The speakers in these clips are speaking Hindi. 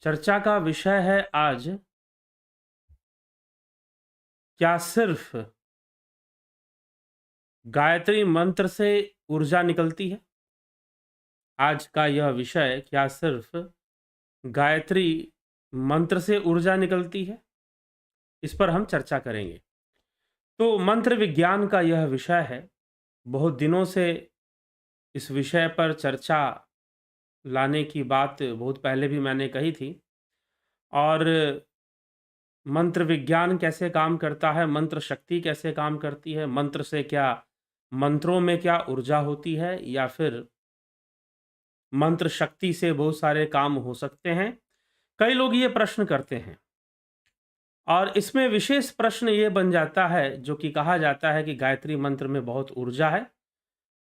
चर्चा का विषय है आज, क्या सिर्फ गायत्री मंत्र से ऊर्जा निकलती है? आज का यह विषय, क्या सिर्फ गायत्री मंत्र से ऊर्जा निकलती है, इस पर हम चर्चा करेंगे। तो मंत्र विज्ञान का यह विषय है। बहुत दिनों से इस विषय पर चर्चा लाने की बात बहुत पहले भी मैंने कही थी। और मंत्र विज्ञान कैसे काम करता है, मंत्र शक्ति कैसे काम करती है, मंत्र से क्या, मंत्रों में क्या ऊर्जा होती है, या फिर मंत्र शक्ति से बहुत सारे काम हो सकते हैं। कई लोग ये प्रश्न करते हैं और इसमें विशेष प्रश्न ये बन जाता है, जो कि कहा जाता है कि गायत्री मंत्र में बहुत ऊर्जा है।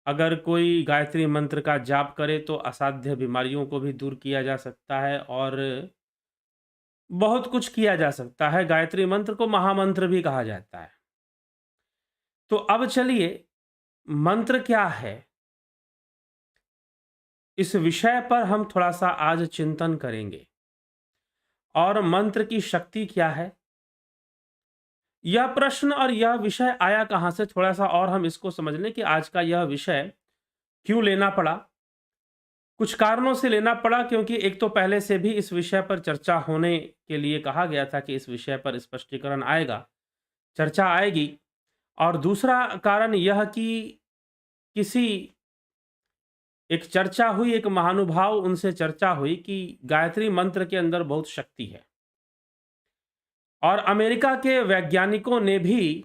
अगर कोई गायत्री मंत्र का जाप करे तो असाध्य बीमारियों को भी दूर किया जा सकता है और बहुत कुछ किया जा सकता है। गायत्री मंत्र को महामंत्र भी कहा जाता है। तो अब चलिए, मंत्र क्या है, इस विषय पर हम थोड़ा सा आज चिंतन करेंगे। और मंत्र की शक्ति क्या है, यह प्रश्न और यह विषय आया कहां से, थोड़ा सा और हम इसको समझ लें कि आज का यह विषय क्यों लेना पड़ा। कुछ कारणों से लेना पड़ा, क्योंकि एक तो पहले से भी इस विषय पर चर्चा होने के लिए कहा गया था कि इस विषय पर स्पष्टीकरण आएगा, चर्चा आएगी। और दूसरा कारण यह कि किसी एक चर्चा हुई, एक महानुभाव उनसे चर्चा हुई कि गायत्री मंत्र के अंदर बहुत शक्ति है। और अमेरिका के वैज्ञानिकों ने भी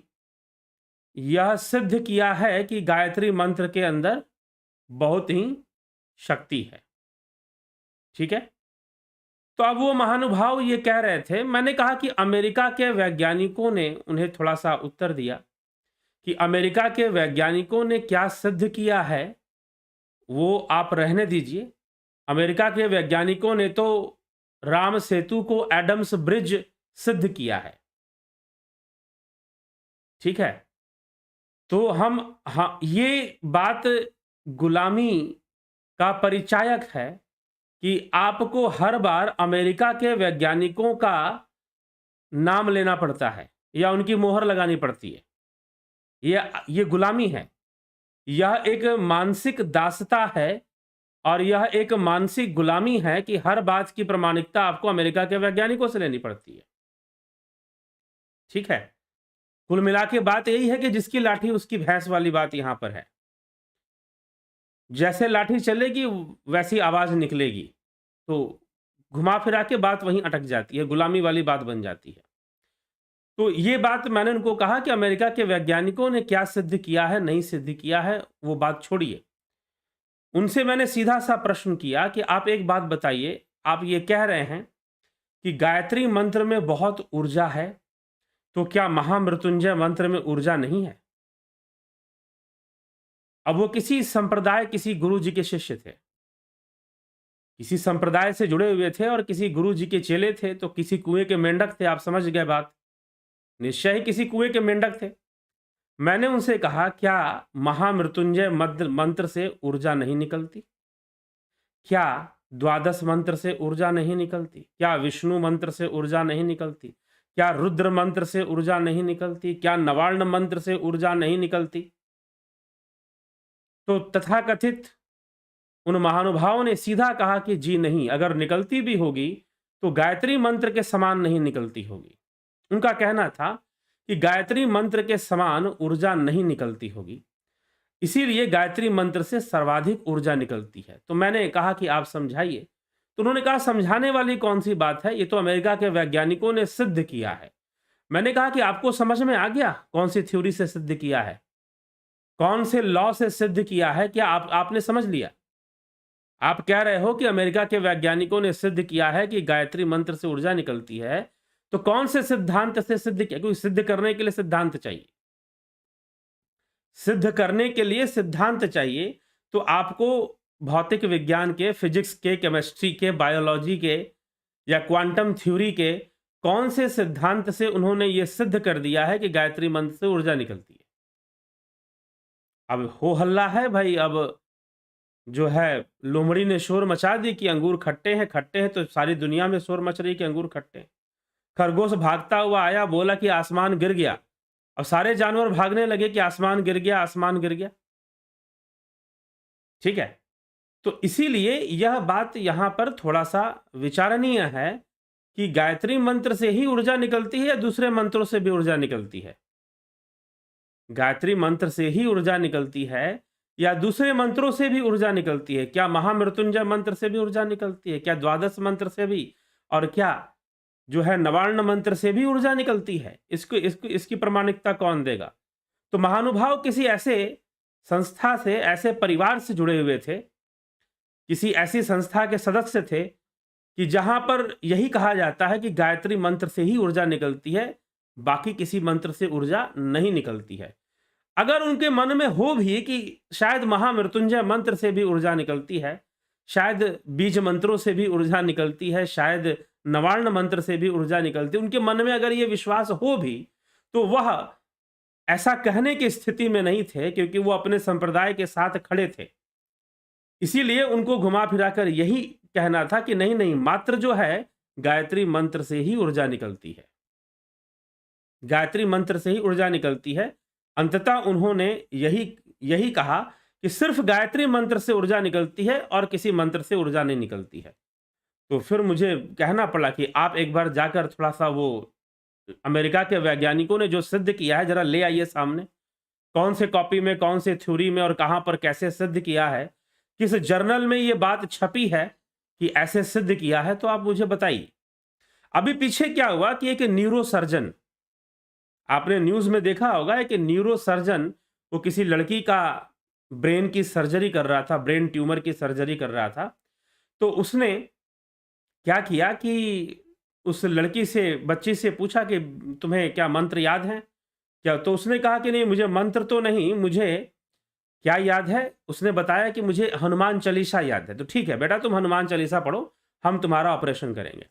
यह सिद्ध किया है कि गायत्री मंत्र के अंदर बहुत ही शक्ति है। ठीक है, तो अब वो महानुभाव ये कह रहे थे, मैंने कहा कि अमेरिका के वैज्ञानिकों ने उन्हें थोड़ा सा उत्तर दिया कि अमेरिका के वैज्ञानिकों ने क्या सिद्ध किया है वो आप रहने दीजिए। अमेरिका के वैज्ञानिकों ने तो राम सेतु को एडम्स ब्रिज सिद्ध किया है। ठीक है, तो हाँ, ये बात गुलामी का परिचायक है कि आपको हर बार अमेरिका के वैज्ञानिकों का नाम लेना पड़ता है या उनकी मोहर लगानी पड़ती है। ये गुलामी है, यह एक मानसिक दासता है और यह एक मानसिक गुलामी है कि हर बात की प्रामाणिकता आपको अमेरिका के वैज्ञानिकों से लेनी पड़ती है। ठीक है, कुल मिला के बात यही है कि जिसकी लाठी उसकी भैंस वाली बात यहां पर है। जैसे लाठी चलेगी वैसी आवाज निकलेगी, तो घुमा फिरा के बात वहीं अटक जाती है, गुलामी वाली बात बन जाती है। तो ये बात मैंने उनको कहा कि अमेरिका के वैज्ञानिकों ने क्या सिद्ध किया है, नहीं सिद्ध किया है, वो बात छोड़िए। उनसे मैंने सीधा सा प्रश्न किया कि आप एक बात बताइए, आप ये कह रहे हैं कि गायत्री मंत्र में बहुत ऊर्जा है, तो क्या महामृत्युंजय मंत्र में ऊर्जा नहीं है? अब वो किसी संप्रदाय, किसी गुरु जी के शिष्य थे, किसी संप्रदाय से जुड़े हुए थे और किसी गुरु जी के चेले थे, तो किसी कुएं के मेंढक थे। आप समझ गए बात, निश्चय ही किसी कुएं के मेंढक थे। मैंने उनसे कहा, क्या महामृत्युंजय मंत्र से ऊर्जा नहीं निकलती? क्या द्वादश मंत्र से ऊर्जा नहीं निकलती? क्या विष्णु मंत्र से ऊर्जा नहीं निकलती? क्या रुद्र मंत्र से ऊर्जा नहीं निकलती? क्या नवार्ण मंत्र से ऊर्जा नहीं निकलती? तो तथाकथित उन महानुभावों ने सीधा कहा कि जी नहीं, अगर निकलती भी होगी तो गायत्री मंत्र के समान नहीं निकलती होगी। उनका कहना था कि गायत्री मंत्र के समान ऊर्जा नहीं निकलती होगी, इसीलिए गायत्री मंत्र से सर्वाधिक ऊर्जा निकलती है। तो मैंने कहा कि आप समझाइए। तो उन्होंने कहा, समझाने वाली कौन सी बात है, ये तो अमेरिका के वैज्ञानिकों ने सिद्ध किया है। मैंने कहा कि आपको समझ में आ गया कौन सी थ्योरी से सिद्ध किया है, कौन से लॉ से सिद्ध किया है? क्या आपने समझ लिया? आप कह रहे हो कि अमेरिका के वैज्ञानिकों ने सिद्ध किया है कि गायत्री मंत्र से ऊर्जा निकलती है, तो कौन से सिद्धांत से सिद्ध किया? क्योंकि सिद्ध करने के लिए सिद्धांत चाहिए, सिद्ध करने के लिए सिद्धांत चाहिए। तो आपको भौतिक विज्ञान के, फिजिक्स के, केमिस्ट्री के, बायोलॉजी के या क्वांटम थ्योरी के कौन से सिद्धांत से उन्होंने यह सिद्ध कर दिया है कि गायत्री मंत्र से ऊर्जा निकलती है? अब हो हल्ला है भाई। अब जो है लोमड़ी ने शोर मचा दी कि अंगूर खट्टे हैं, तो सारी दुनिया में शोर मच रही कि अंगूर खट्टे हैं। खरगोश भागता हुआ आया, बोला कि आसमान गिर गया। अब सारे जानवर भागने लगे कि आसमान गिर गया, आसमान गिर गया। ठीक है? तो इसीलिए यह बात यहां पर थोड़ा-सा विचारणीय है कि गायत्री मंत्र से ही ऊर्जा निकलती है या दूसरे मंत्रों से भी ऊर्जा निकलती है? गायत्री मंत्र से ही ऊर्जा निकलती है या दूसरे मंत्रों से भी ऊर्जा निकलती है? क्या महामृत्युंजय मंत्र से भी ऊर्जा निकलती है? क्या द्वादश मंत्र से भी? और क्या जो है नवार्ण मंत्र से भी ऊर्जा निकलती है? इसको इसको इसकी प्रामाणिकता कौन देगा? तो महानुभाव किसी ऐसे संस्था से, ऐसे परिवार से जुड़े हुए थे, किसी ऐसी संस्था के सदस्य थे कि जहां पर यही कहा जाता है कि गायत्री मंत्र से ही ऊर्जा निकलती है, बाकी किसी मंत्र से ऊर्जा नहीं निकलती है। अगर उनके मन में हो भी कि शायद महामृत्युंजय मंत्र से भी ऊर्जा निकलती है, शायद बीज मंत्रों से भी ऊर्जा निकलती है, शायद नवार्ण मंत्र से भी ऊर्जा निकलती है, उनके मन में अगर ये विश्वास हो भी, तो वह ऐसा कहने की स्थिति में नहीं थे क्योंकि वो अपने संप्रदाय के साथ खड़े थे। इसीलिए उनको घुमा फिरा कर यही कहना था कि नहीं, नहीं, मात्र जो है गायत्री मंत्र से ही ऊर्जा निकलती है। गायत्री मंत्र से ही ऊर्जा निकलती है। अंततः उन्होंने यही कहा कि सिर्फ गायत्री मंत्र से ऊर्जा निकलती है और किसी मंत्र से ऊर्जा नहीं निकलती है। तो फिर मुझे कहना पड़ा कि आप एक बार जाकर थोड़ा-सा वो अमेरिका के वैज्ञानिकों ने जो सिद्ध किया है, ज़रा ले आइए सामने। कौन से कॉपी में, कौन से थ्योरी में और कहाँ पर कैसे सिद्ध किया है? किस जर्नल में ये बात छपी है कि ऐसे सिद्ध किया है, तो आप मुझे बताइए। अभी पीछे क्या हुआ कि एक न्यूरोसर्जन, आपने न्यूज़ में देखा होगा, एक न्यूरोसर्जन वो किसी लड़की का ब्रेन की सर्जरी कर रहा था, ब्रेन ट्यूमर की सर्जरी कर रहा था। तो उसने क्या किया कि उस लड़की से, बच्ची से पूछा कि तुम्हें क्या मंत्र याद हैं? क्या? तो उसने कहा कि नहीं, मुझे मंत्र तो नहीं, मुझे क्या याद है? उसने बताया कि मुझे हनुमान चालीसा याद है। तो ठीक है बेटा, तुम हनुमान चालीसा पढ़ो, हम तुम्हारा ऑपरेशन करेंगे।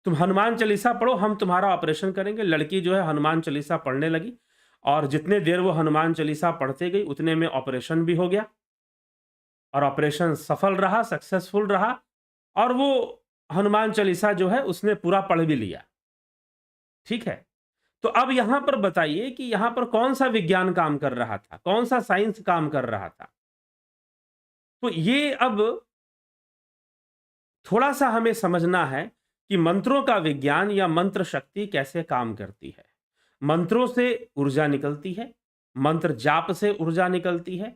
तुम हनुमान चालीसा पढ़ो, हम तुम्हारा ऑपरेशन करेंगे। लड़की जो है हनुमान चालीसा पढ़ने लगी और जितने देर वो हनुमान चालीसा पढ़ते गई उतने में ऑपरेशन भी हो गया और ऑपरेशन सफल रहा, सक्सेसफुल रहा और वो हनुमान चालीसा जो है उसने पूरा पढ़ भी लिया। ठीक है? तो अब यहां पर बताइए कि यहां पर कौन सा विज्ञान काम कर रहा था, कौन सा साइंस काम कर रहा था? तो ये अब थोड़ा सा हमें समझना है कि मंत्रों का विज्ञान या मंत्र शक्ति कैसे काम करती है। मंत्रों से ऊर्जा निकलती है, मंत्र जाप से ऊर्जा निकलती है,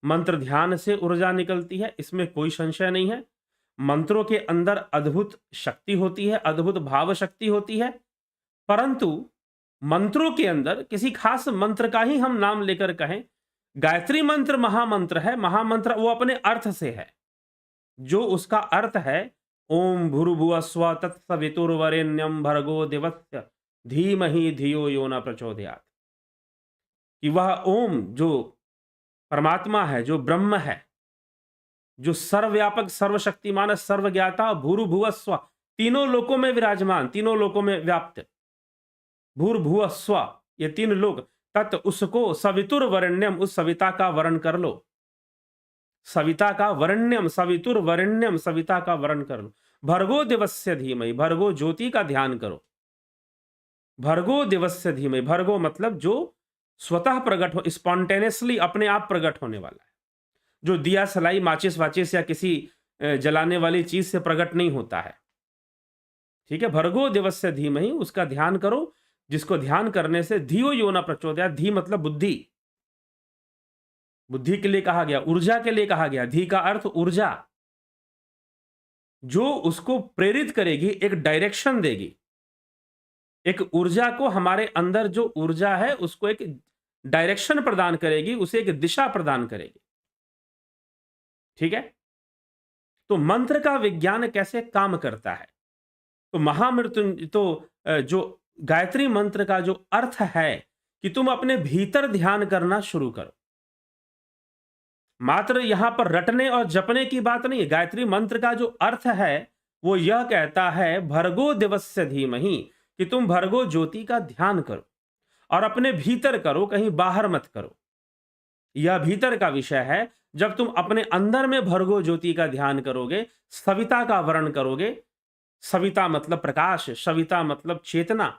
मंत्र ध्यान से ऊर्जा निकलती है, इसमें कोई संशय नहीं है। मंत्रों के अंदर अद्भुत शक्ति होती है, अद्भुत भाव शक्ति होती है, परंतु मंत्रों के अंदर किसी खास मंत्र का ही हम नाम लेकर कहें, गायत्री मंत्र महामंत्र है। महामंत्र वो अपने अर्थ से है, जो उसका अर्थ है ओम भूर्भुवस्व तत्सवितुर्वरेण्यम भर्गो देवस्य धीमहि धियो यो न प्रचोदयात्, कि वह ओम जो परमात्मा है, जो ब्रह्म है, जो सर्वव्यापक, सर्वशक्तिमान, सर्वज्ञाता, भूर्भुवस्व, तीनों लोकों में विराजमान, तीनों लोकों में व्याप्त, भूर्भुवस्व, ये तीन लोक, तत् उसको सवितुर वरेण्यम, उस सविता का वर्ण कर लो, सविता का वरेण्यम, सवितुर वरेण्यम, सविता का वर्ण कर लो, भर्गो दिवस्य धीमहि, भर्गो ज्योति का ध्यान करो, भर्गो दिवस्य धीमहि, भर्गो मतलब जो स्वतः प्रकट हो, स्पॉन्टेनियसली अपने आप प्रकट होने वाला है, जो दिया सलाई माचिस वाचिस या किसी जलाने वाली चीज से प्रकट नहीं होता है। ठीक है? भर्गो दिवस्य धीमहि, उसका ध्यान करो, जिसको ध्यान करने से धियो यो न प्रचोदयात्, धी मतलब बुद्धि, बुद्धि के लिए कहा गया, ऊर्जा के लिए कहा गया, धी का अर्थ ऊर्जा, जो उसको प्रेरित करेगी, एक डायरेक्शन देगी, एक ऊर्जा को, हमारे अंदर जो ऊर्जा है उसको एक डायरेक्शन प्रदान करेगी, उसे एक दिशा प्रदान करेगी। ठीक है? तो मंत्र का विज्ञान कैसे काम करता है? तो महामृत्युंजय, तो जो गायत्री मंत्र का जो अर्थ है कि तुम अपने भीतर ध्यान करना शुरू करो, मात्र यहां पर रटने और जपने की बात नहीं है। गायत्री मंत्र का जो अर्थ है वो यह कहता है भर्गो दिवस्य धीमहि, कि तुम भर्गो ज्योति का ध्यान करो और अपने भीतर करो, कहीं बाहर मत करो। यह भीतर का विषय है। जब तुम अपने अंदर में भर्गो ज्योति का ध्यान करोगे, सविता का वर्ण करोगे। सविता मतलब प्रकाश, सविता मतलब चेतना,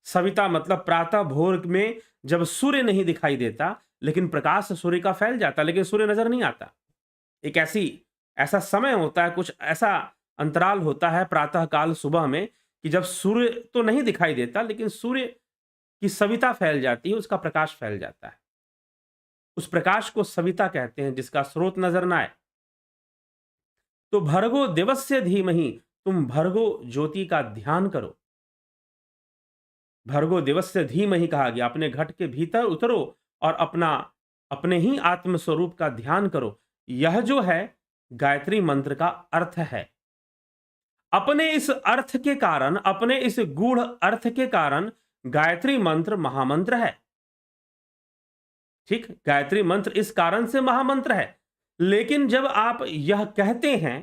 सविता मतलब प्रातः भोर में जब सूर्य नहीं दिखाई देता लेकिन प्रकाश सूर्य का फैल जाता, लेकिन सूर्य नजर नहीं आता। एक ऐसा समय होता है, कुछ ऐसा अंतराल होता है प्रातः काल सुबह में कि जब सूर्य तो नहीं दिखाई देता लेकिन सूर्य की सविता फैल जाती है, उसका प्रकाश फैल जाता है। उस प्रकाश को सविता कहते हैं जिसका स्रोत नजर ना आए। तो भर्गो दिवस्य धीमहि, तुम भर्गो ज्योति का ध्यान करो। भर्गो दिवस्य धीमहि कहा गया, अपने घट के भीतर उतरो और अपने ही आत्म स्वरूप का ध्यान करो। यह जो है गायत्री मंत्र का अर्थ है। अपने इस अर्थ के कारण, अपने इस गूढ़ अर्थ के कारण गायत्री मंत्र महामंत्र है। ठीक, गायत्री मंत्र इस कारण से महामंत्र है। लेकिन जब आप यह कहते हैं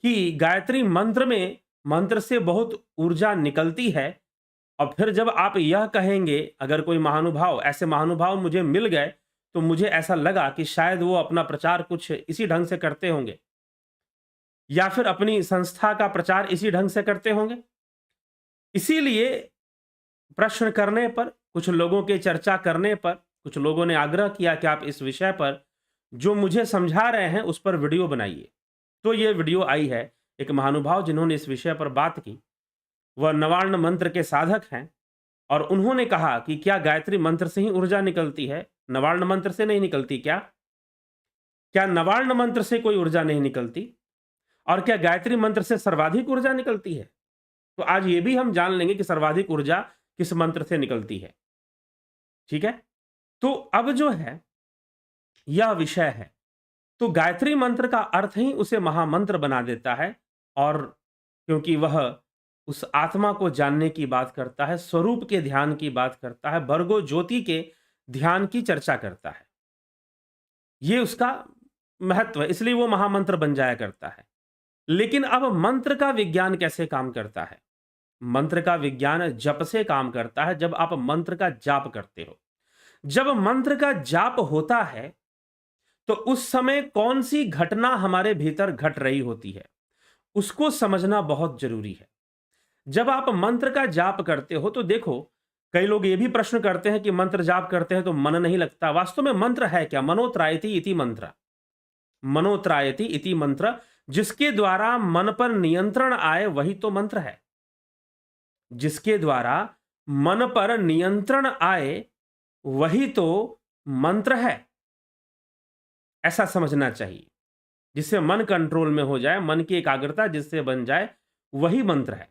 कि गायत्री मंत्र में मंत्र से बहुत ऊर्जा निकलती है, और फिर जब आप यह कहेंगे, अगर कोई महानुभाव, ऐसे महानुभाव मुझे मिल गए तो मुझे ऐसा लगा कि शायद वो अपना प्रचार कुछ इसी ढंग से करते होंगे, या फिर अपनी संस्था का प्रचार इसी ढंग से करते होंगे। इसीलिए प्रश्न करने पर, कुछ लोगों के चर्चा करने पर, कुछ लोगों ने आग्रह किया कि आप इस विषय पर जो मुझे समझा रहे हैं उस पर वीडियो बनाइए। तो ये वीडियो आई है, एक महानुभाव जिन्होंने इस विषय पर बात की, वह नवार्ण मंत्र के साधक हैं, और उन्होंने कहा कि क्या गायत्री मंत्र से ही ऊर्जा निकलती है, नवार्ण मंत्र से नहीं निकलती क्या? क्या नवार्ण मंत्र से कोई ऊर्जा नहीं निकलती? और क्या गायत्री मंत्र से सर्वाधिक ऊर्जा निकलती है? तो आज ये भी हम जान लेंगे कि सर्वाधिक ऊर्जा किस मंत्र से निकलती है। ठीक है, तो अब जो है यह विषय है। तो गायत्री मंत्र का अर्थ ही उसे महामंत्र बना देता है, और क्योंकि वह उस आत्मा को जानने की बात करता है, स्वरूप के ध्यान की बात करता है, भर्गो ज्योति के ध्यान की चर्चा करता है, ये उसका महत्व है, इसलिए वो महामंत्र बन जाया करता है। लेकिन अब मंत्र का विज्ञान कैसे काम करता है? मंत्र का विज्ञान जप से काम करता है। जब आप मंत्र का जाप करते हो, जब मंत्र का जाप होता है तो उस समय कौन सी घटना हमारे भीतर घट रही होती है, उसको समझना बहुत जरूरी है। जब आप मंत्र का जाप करते हो तो देखो, कई लोग ये भी प्रश्न करते हैं कि मंत्र जाप करते हैं तो मन नहीं लगता। वास्तव में मंत्र है क्या? मनोत्रायति इति मंत्र, मनोत्रायति इति मंत्र, जिसके द्वारा मन पर नियंत्रण आए वही तो मंत्र है। जिसके द्वारा मन पर नियंत्रण आए वही तो मंत्र है, ऐसा समझना चाहिए। जिससे मन कंट्रोल में हो जाए, मन की एकाग्रता जिससे बन जाए, वही मंत्र है।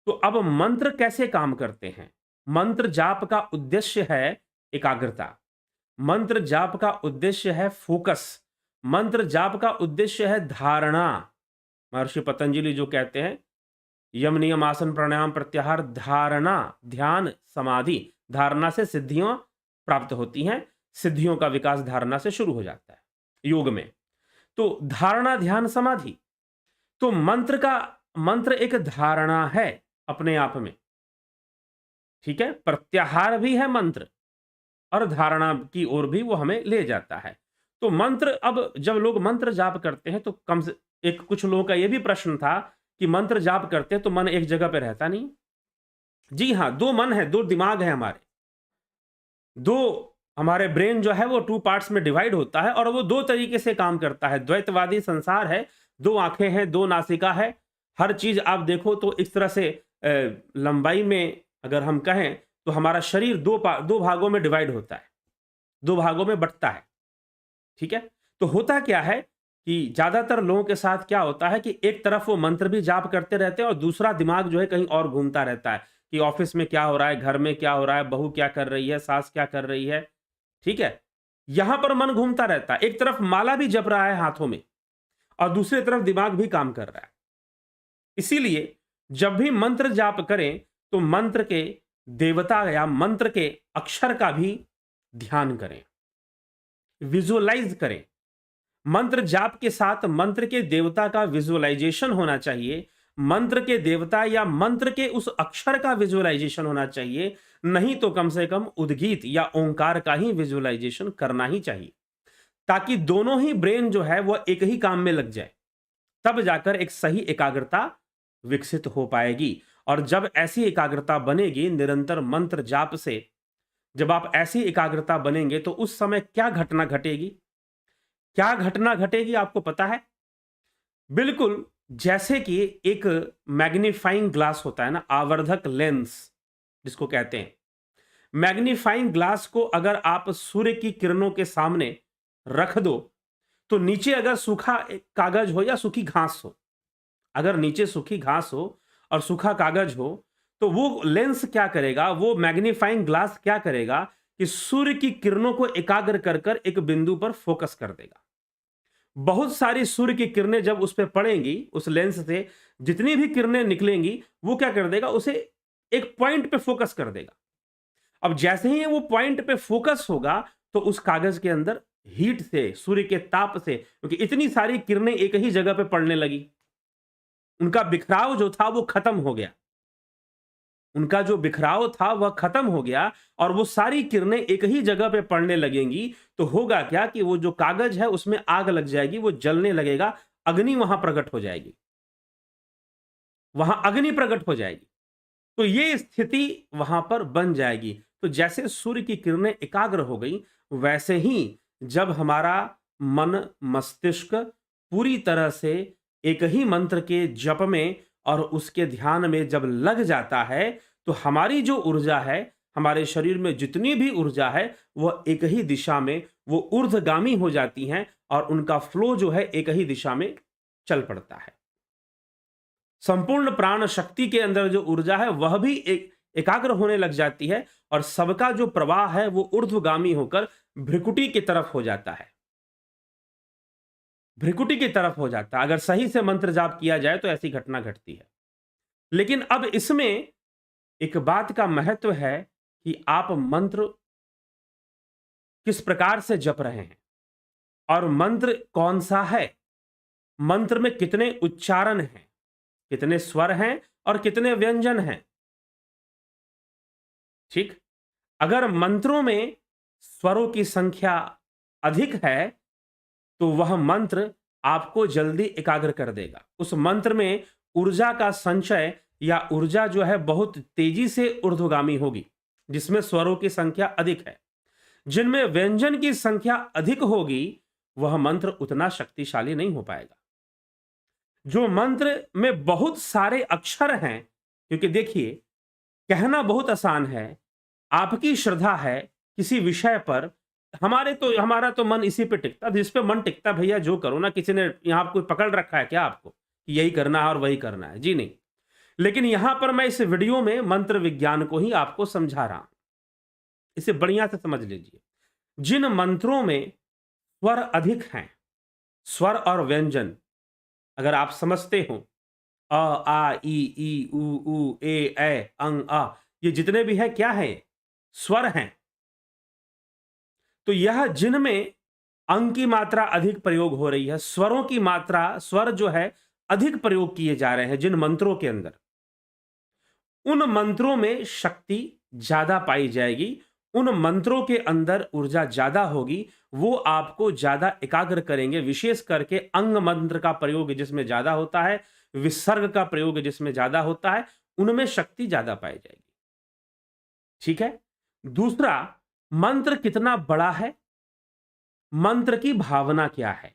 तो अब मंत्र कैसे काम करते हैं? मंत्र जाप का उद्देश्य है एकाग्रता, मंत्र जाप का उद्देश्य है फोकस, मंत्र जाप का उद्देश्य है धारणा। महर्षि पतंजलि जो कहते हैं, यम नियम आसन प्राणायाम प्रत्याहार धारणा, ध्यान समाधि, धारणा से सिद्धियां प्राप्त होती हैं, सिद्धियों का विकास धारणा से शुरू हो जाता है योग में। तो धारणा, ध्यान, समाधि, तो मंत्र एक धारणा है अपने आप में। ठीक है, प्रत्याहार भी है मंत्र, और धारणा की ओर भी वो हमें ले जाता है। तो मंत्र, अब जब लोग मंत्र जाप करते हैं तो कुछ लोगों का यह भी प्रश्न था कि मंत्र जाप करते हैं तो मन एक जगह पे रहता नहीं। जी हां, दो मन है, दो दिमाग है हमारे, हमारे ब्रेन जो है वो 2 पार्ट्स में डिवाइड होता है, और वो 2 तरीके से काम करता है। द्वैतवादी संसार है, 2 आंखें हैं, 2 नासिका है, हर चीज आप देखो तो इस तरह से लंबाई में अगर हम कहें तो हमारा शरीर 2 भागों में डिवाइड होता है, 2 भागों में बंटता है। ठीक है, तो होता क्या है कि ज्यादातर लोगों के साथ क्या होता है कि एक तरफ वो मंत्र भी जाप करते रहते हैं और दूसरा दिमाग जो है कहीं और घूमता रहता है कि ऑफिस में क्या हो रहा है, घर में क्या हो रहा है, बहू क्या कर रही है, सास क्या कर रही है। ठीक है, यहां पर मन घूमता रहता है, एक तरफ माला भी जप रहा है हाथों में और दूसरी तरफ दिमाग भी काम कर रहा है। इसीलिए जब भी मंत्र जाप करें तो मंत्र के देवता या मंत्र के अक्षर का भी ध्यान करें, विजुअलाइज करें। मंत्र जाप के साथ मंत्र के देवता का विजुअलाइजेशन होना चाहिए, मंत्र के देवता या मंत्र के उस अक्षर का विजुअलाइजेशन होना चाहिए, नहीं तो कम से कम उद्गीत या ओंकार का ही विजुअलाइजेशन करना ही चाहिए। ताकि दोनों ही ब्रेन जो है वह एक ही काम में लग जाए, तब जाकर एक सही एकाग्रता विकसित हो पाएगी। और जब ऐसी एकाग्रता बनेगी निरंतर मंत्र जाप से, जब आप ऐसी एकाग्रता बनेंगे तो उस समय क्या घटना घटेगी? क्या घटना घटेगी आपको पता है? बिल्कुल जैसे कि एक मैग्नीफाइंग ग्लास होता है ना, आवर्धक लेंस जिसको कहते हैं। मैग्नीफाइंग ग्लास को अगर आप सूर्य की किरणों के सामने रख दो, तो नीचे अगर सूखा कागज हो या सूखी घास हो, अगर नीचे सूखी घास हो और सूखा कागज हो, तो वो लेंस क्या करेगा, वो मैग्नीफाइंग ग्लास क्या करेगा कि सूर्य की किरणों को एकाग्र कर कर एक बिंदु पर फोकस कर देगा। बहुत सारी सूर्य की किरणें जब उस पर पड़ेंगी, उस लेंस से जितनी भी किरणें निकलेंगी, वो क्या कर देगा, उसे एक पॉइंट पे फोकस कर देगा। अब जैसे ही वो पॉइंट पे फोकस होगा, तो उस कागज के अंदर हीट से, सूर्य के ताप से, क्योंकि इतनी सारी किरणें एक ही जगह पे पड़ने लगी, उनका बिखराव जो था वो खत्म हो गया। उनका जो बिखराव था वह खत्म हो गया और वो सारी किरणें एक ही जगह पे पड़ने लगेंगी, तो होगा क्या कि वो जो कागज है उसमें आग लग जाएगी, वो जलने लगेगा, अग्नि वहां प्रकट हो जाएगी, वहां अग्नि प्रकट हो जाएगी। तो ये स्थिति वहां पर बन जाएगी। तो जैसे सूर्य की किरणें एकाग्र हो गई, वैसे ही जब हमारा मन मस्तिष्क पूरी तरह से एक ही मंत्र के जप में और उसके ध्यान में जब लग जाता है, तो हमारी जो ऊर्जा है, हमारे शरीर में जितनी भी ऊर्जा है, वह एक ही दिशा में वो ऊर्ध्वगामी हो जाती हैं और उनका फ्लो जो है एक ही दिशा में चल पड़ता है। संपूर्ण प्राण शक्ति के अंदर जो ऊर्जा है वह भी एकाग्र होने लग जाती है और सबका जो प्रवाह है वो ऊर्ध्वगामी होकर भ्रिकुटी की तरफ हो जाता है, भ्रिकुटी की तरफ हो जाता है। अगर सही से मंत्र जाप किया जाए तो ऐसी घटना घटती है। लेकिन अब इसमें एक बात का महत्व है कि आप मंत्र किस प्रकार से जप रहे हैं और मंत्र कौन सा है, मंत्र में कितने उच्चारण हैं, कितने स्वर हैं और कितने व्यंजन हैं। ठीक, अगर मंत्रों में स्वरों की संख्या अधिक है, तो वह मंत्र आपको जल्दी एकाग्र कर देगा। उस मंत्र में ऊर्जा का संचय या ऊर्जा जो है बहुत तेजी से ऊर्ध्वगामी होगी, जिसमें स्वरों की संख्या अधिक है। जिनमें व्यंजन की संख्या अधिक होगी, वह मंत्र उतना शक्तिशाली नहीं हो पाएगा। जो मंत्र में बहुत सारे अक्षर हैं, क्योंकि देखिए कहना बहुत आसान है, आपकी श्रद्धा है किसी विषय पर, हमारा तो मन इसी पे टिकता, जिस पे मन टिकता भैया जो करो ना। किसी ने यहां कोई पकड़ रखा है क्या आपको कि यही करना है और वही करना है? जी नहीं। लेकिन यहां पर मैं इस वीडियो में मंत्र विज्ञान को ही आपको समझा रहा हूं, इसे बढ़िया से समझ लीजिए। जिन मंत्रों में स्वर अधिक हैं, स्वर और व्यंजन अगर आप समझते हो, अ आ ई उ ए अंग आ, ये जितने भी है क्या है, स्वर हैं। तो यह जिनमें अंग की मात्रा अधिक प्रयोग हो रही है, स्वरों की मात्रा, स्वर जो है अधिक प्रयोग किए जा रहे हैं जिन मंत्रों के अंदर, उन मंत्रों में शक्ति ज्यादा पाई जाएगी, उन मंत्रों के अंदर ऊर्जा ज्यादा होगी, वो आपको ज्यादा एकाग्र करेंगे। विशेष करके अंग मंत्र का प्रयोग जिसमें ज्यादा होता है, विसर्ग का प्रयोग जिसमें ज्यादा होता है, उनमें शक्ति ज्यादा पाई जाएगी। ठीक है। दूसरा, मंत्र कितना बड़ा है, मंत्र की भावना क्या है,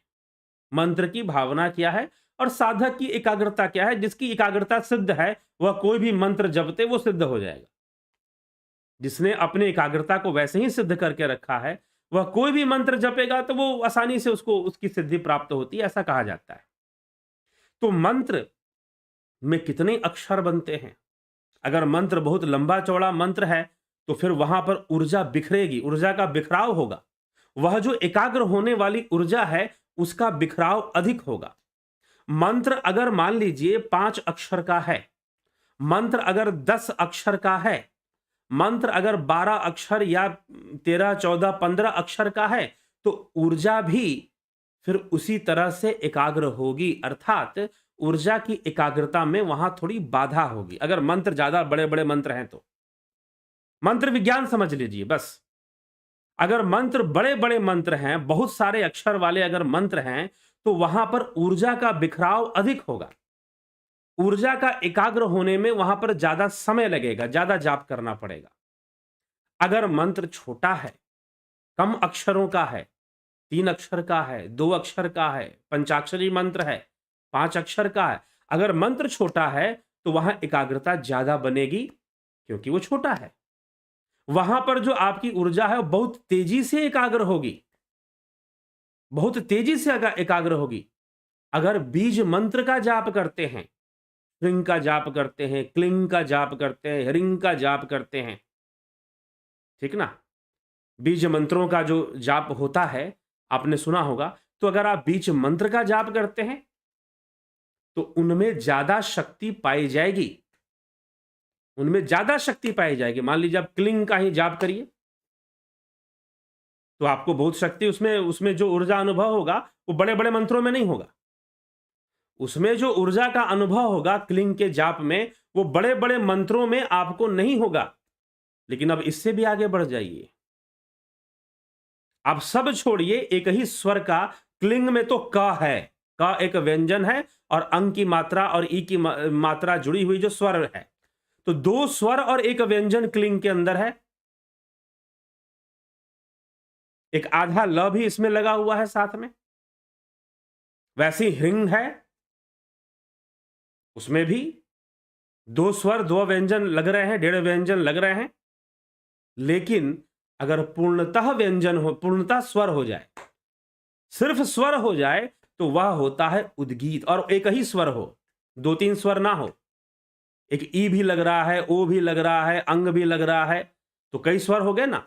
मंत्र की भावना क्या है और साधक की एकाग्रता क्या है। जिसकी एकाग्रता सिद्ध है वह कोई भी मंत्र जपते वो सिद्ध हो जाएगा। जिसने अपनी एकाग्रता को वैसे ही सिद्ध करके रखा है, वह कोई भी मंत्र जपेगा तो वो आसानी से उसको उसकी सिद्धि प्राप्त होती है, ऐसा कहा जाता है। तो मंत्र में कितने अक्षर बनते हैं? अगर मंत्र बहुत लंबा चौड़ा मंत्र है, तो फिर वहां पर ऊर्जा बिखरेगी, ऊर्जा का बिखराव होगा। वह जो एकाग्र होने वाली ऊर्जा है उसका बिखराव अधिक होगा। मंत्र अगर मान लीजिए 5 अक्षर का है, मंत्र अगर 10 अक्षर का है, मंत्र अगर 12 अक्षर या 13, 14, 15 अक्षर का है, तो ऊर्जा भी फिर उसी तरह से एकाग्र होगी। अर्थात ऊर्जा की एकाग्रता में वहां थोड़ी बाधा होगी अगर मंत्र ज्यादा बड़े बड़े मंत्र हैं तो। मंत्र विज्ञान समझ लीजिए बस। अगर मंत्र बड़े-बड़े मंत्र हैं, बहुत सारे अक्षर वाले अगर मंत्र हैं, तो वहां पर ऊर्जा का बिखराव अधिक होगा। ऊर्जा का एकाग्र होने में वहां पर ज्यादा समय लगेगा, ज्यादा जाप करना पड़ेगा। अगर मंत्र छोटा है, कम अक्षरों का है, 3 अक्षर का है, 2 अक्षर का है, पंचाक्षरी मंत्र है, 5 अक्षर का है, अगर मंत्र छोटा है तो वहां एकाग्रता ज्यादा बनेगी, क्योंकि वो छोटा है। वहां पर जो आपकी ऊर्जा है वो बहुत तेजी से एकाग्र होगी, बहुत तेजी से एकाग्र होगी। अगर बीज मंत्र का जाप करते हैं, ह्रीं का जाप करते हैं, क्लिंग का जाप करते हैं, ह्रीं का जाप करते हैं, ठीक ना, बीज मंत्रों का जो जाप होता है आपने सुना होगा। तो अगर आप बीज मंत्र का जाप करते हैं तो उनमें ज्यादा शक्ति पाई जाएगी, उनमें ज्यादा शक्ति पाई जाएगी। मान लीजिए आप क्लिंग का ही जाप करिए तो आपको बहुत शक्ति, उसमें उसमें जो ऊर्जा अनुभव होगा वो बड़े बड़े मंत्रों में नहीं होगा। उसमें जो ऊर्जा का अनुभव होगा क्लिंग के जाप में, वो बड़े बड़े मंत्रों में आपको नहीं होगा। लेकिन अब इससे भी आगे बढ़ जाइए, आप सब छोड़िए, एक ही स्वर का क्लिंग में तो क है, क एक व्यंजन है और अंग की मात्रा और ई की मात्रा जुड़ी हुई जो स्वर है, तो 2 स्वर और एक व्यंजन क्लिंग के अंदर है। एक आधा ल भी इसमें लगा हुआ है साथ में। वैसी ह्रिंग है, उसमें भी 2 स्वर 2 व्यंजन लग रहे हैं, 1.5 व्यंजन लग रहे हैं। लेकिन अगर पूर्णतः व्यंजन हो, पूर्णतः स्वर हो जाए, सिर्फ स्वर हो जाए, तो वह होता है उद्गीत। और एक ही स्वर हो, 2-3 स्वर ना हो, एक ई भी लग रहा है, ओ भी लग रहा है, अंग भी लग रहा है, तो कई स्वर हो गए ना।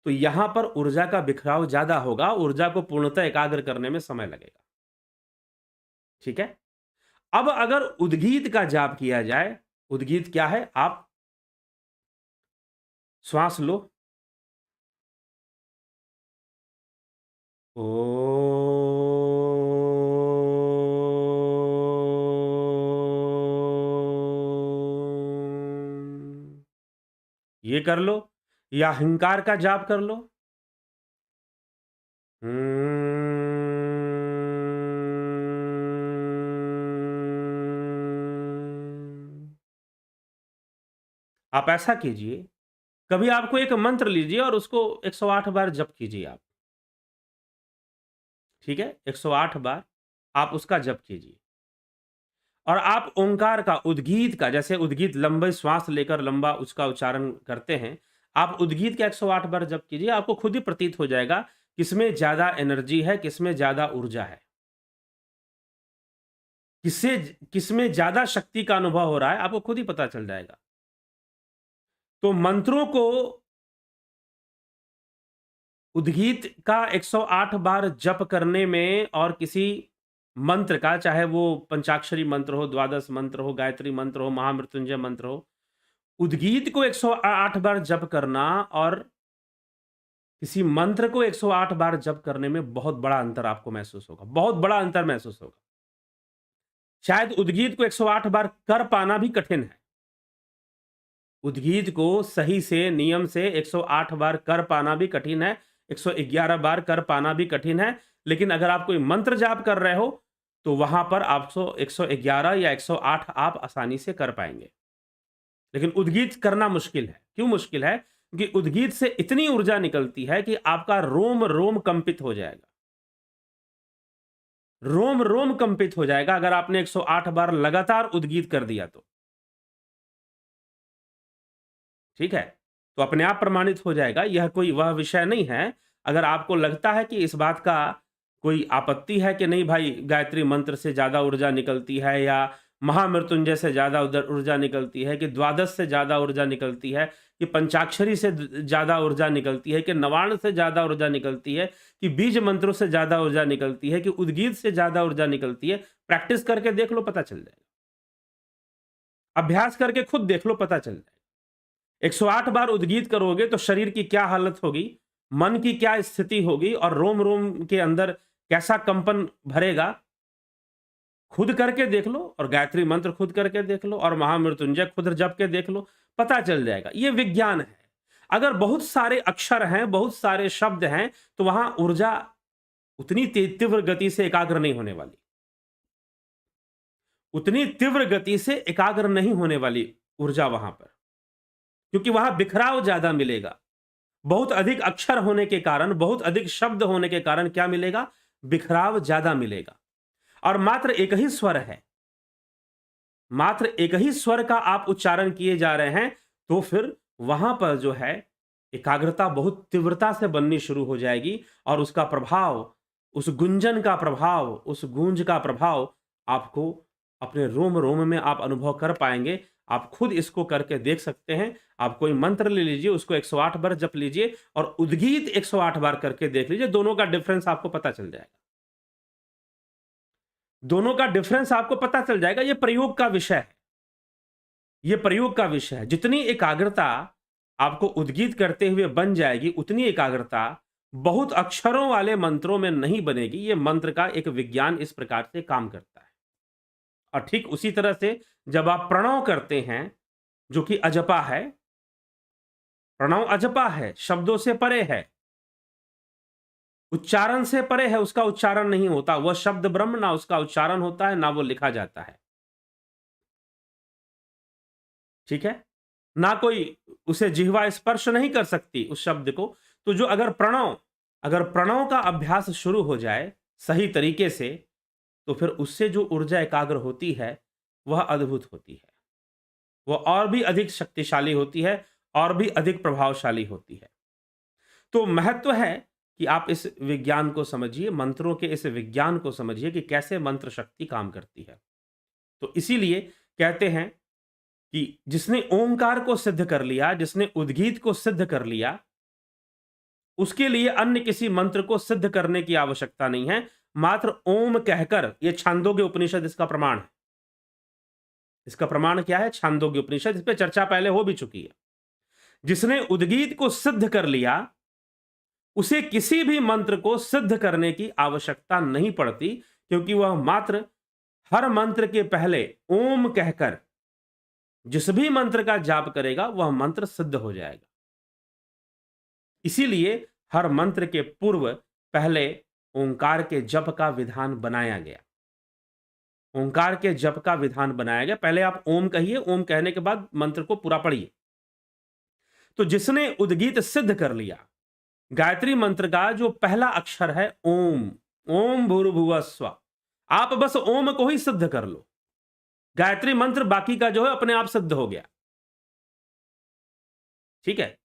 तो यहां पर ऊर्जा का बिखराव ज्यादा होगा, ऊर्जा को पूर्णतः एकाग्र करने में समय लगेगा। ठीक है। अब अगर उद्गीत का जाप किया जाए, उद्गीत क्या है, आप श्वास लो, ओ, ये कर लो, या हंकार का जाप कर लो, आप ऐसा कीजिए। कभी आपको एक मंत्र लीजिए और उसको 108 बार जप कीजिए आप, ठीक है, 108 बार आप उसका जप कीजिए। और आप ओंकार का, उद्गीत का, जैसे उद्गीत लंबे श्वास लेकर लंबा उसका उच्चारण करते हैं, आप उद्गीत का 108 बार जप कीजिए। आपको खुद ही प्रतीत हो जाएगा किसमें ज्यादा एनर्जी है, किसमें ज्यादा ऊर्जा है, किसमें ज्यादा शक्ति का अनुभव हो रहा है, आपको खुद ही पता चल जाएगा। तो मंत्रों को उद्गीत का 108 बार जप करने में, और किसी मंत्र का, चाहे वो पंचाक्षरी मंत्र हो, द्वादश मंत्र हो, गायत्री मंत्र हो, महामृत्युंजय मंत्र हो, उद्गीत को 108 बार जप करना और किसी मंत्र को 108 बार जप करने में बहुत बड़ा अंतर आपको महसूस होगा, बहुत बड़ा अंतर महसूस होगा। शायद उद्गीत को 108 बार कर पाना भी कठिन है, उद्गीत को सही से, नियम से 108 बार कर पाना भी कठिन है, 111 बार कर पाना भी कठिन है। लेकिन अगर आप कोई मंत्र जाप कर रहे हो तो वहां पर आपको 111 या 108 आप आसानी से कर पाएंगे। लेकिन उद्गीत करना मुश्किल है। क्यों मुश्किल है? क्योंकि उद्गीत से इतनी ऊर्जा निकलती है कि आपका रोम रोम कंपित हो जाएगा, रोम रोम कंपित हो जाएगा अगर आपने 108 बार लगातार उद्गीत कर दिया तो। ठीक है, तो अपने आप प्रमाणित हो जाएगा। यह कोई वह विषय नहीं है। अगर आपको लगता है कि इस बात का कोई आपत्ति है कि नहीं भाई, गायत्री मंत्र से ज्यादा ऊर्जा निकलती है, या महामृत्युंजय से ज्यादा ऊर्जा निकलती है, कि द्वादश से ज्यादा ऊर्जा निकलती है, कि पंचाक्षरी से ज्यादा ऊर्जा निकलती है, कि नवाण से ज्यादा ऊर्जा निकलती है, कि बीज मंत्रों से ज्यादा ऊर्जा निकलती है, कि उद्गीत से ज्यादा ऊर्जा निकलती है, प्रैक्टिस करके देख लो, पता चल जाएगा। अभ्यास करके खुद देख लो, पता चल जाएगा। 108 बार उद्गीत करोगे तो शरीर की क्या हालत होगी, मन की क्या स्थिति होगी, और रोम रोम के अंदर कैसा कंपन भरेगा, खुद करके देख लो। और गायत्री मंत्र खुद करके देख लो, और महामृत्युंजय खुद जप के देख लो, पता चल जाएगा। ये विज्ञान है। अगर बहुत सारे अक्षर हैं, बहुत सारे शब्द हैं, तो वहां ऊर्जा उतनी तीव्र गति से एकाग्र नहीं होने वाली, उतनी तीव्र गति से एकाग्र नहीं होने वाली ऊर्जा वहां पर, क्योंकि वहां बिखराव ज्यादा मिलेगा। बहुत अधिक अक्षर होने के कारण, बहुत अधिक शब्द होने के कारण क्या मिलेगा? बिखराव ज्यादा मिलेगा। और मात्र एक ही स्वर है, मात्र एक ही स्वर का आप उच्चारण किए जा रहे हैं, तो फिर वहां पर जो है एकाग्रता बहुत तीव्रता से बननी शुरू हो जाएगी, और उसका प्रभाव, उस गुंजन का प्रभाव, उस गूंज का प्रभाव आपको अपने रोम रोम में आप अनुभव कर पाएंगे। आप खुद इसको करके देख सकते हैं। आप कोई मंत्र ले लीजिए, उसको 108 बार जप लीजिए और उद्गीत 108 बार करके देख लीजिए, दोनों का डिफरेंस आपको पता चल जाएगा। दोनों का डिफरेंस आपको पता चल जाएगा। यह प्रयोग का विषय है, यह प्रयोग का विषय है। जितनी एकाग्रता आपको उद्गीत करते हुए बन जाएगी, उतनी एकाग्रता बहुत अक्षरों वाले मंत्रों में नहीं बनेगी। यह मंत्र का एक विज्ञान इस प्रकार से काम करता है। और ठीक उसी तरह से जब आप प्रणव करते हैं, जो कि अजपा है, प्रणव अजपा है, शब्दों से परे है, उच्चारण से परे है, उसका उच्चारण नहीं होता। वह शब्द ब्रह्म, ना उसका उच्चारण होता है, ना वो लिखा जाता है। ठीक है, ना कोई उसे जिह्वा स्पर्श नहीं कर सकती उस शब्द को। तो जो अगर प्रणव का अभ्यास शुरू हो जाए सही तरीके से, तो फिर उससे जो ऊर्जा एकाग्र होती है वह अद्भुत होती है, वह और भी अधिक शक्तिशाली होती है, और भी अधिक प्रभावशाली होती है। तो महत्व है कि आप इस विज्ञान को समझिए, मंत्रों के इस विज्ञान को समझिए कि कैसे मंत्र शक्ति काम करती है। तो इसीलिए कहते हैं कि जिसने ओंकार को सिद्ध कर लिया, जिसने उद्गीत को सिद्ध कर लिया, उसके लिए अन्य किसी मंत्र को सिद्ध करने की आवश्यकता नहीं है। मात्र ओम कहकर, यह छांदोग्य उपनिषद इसका प्रमाण है। इसका प्रमाण क्या है? छांदोग्य उपनिषद। इस पर चर्चा पहले हो भी चुकी है। जिसने उद्गीत को सिद्ध कर लिया, उसे किसी भी मंत्र को सिद्ध करने की आवश्यकता नहीं पड़ती, क्योंकि वह मात्र हर मंत्र के पहले ओम कहकर जिस भी मंत्र का जाप करेगा, वह मंत्र सिद्ध हो जाएगा। इसीलिए हर मंत्र के पूर्व पहले ओंकार के जप का विधान बनाया गया। ओंकार के जप का विधान बनाया गया। पहले आप ओम कहिए, ओम कहने के बाद मंत्र को पूरा पढ़िए। तो जिसने उद्गीत सिद्ध कर लिया, गायत्री मंत्र का जो पहला अक्षर है ओम, ओम भूर्भुवः स्वः, आप बस ओम को ही सिद्ध कर लो। गायत्री मंत्र बाकी का जो है अपने आप सिद्ध हो गया। ठीक है,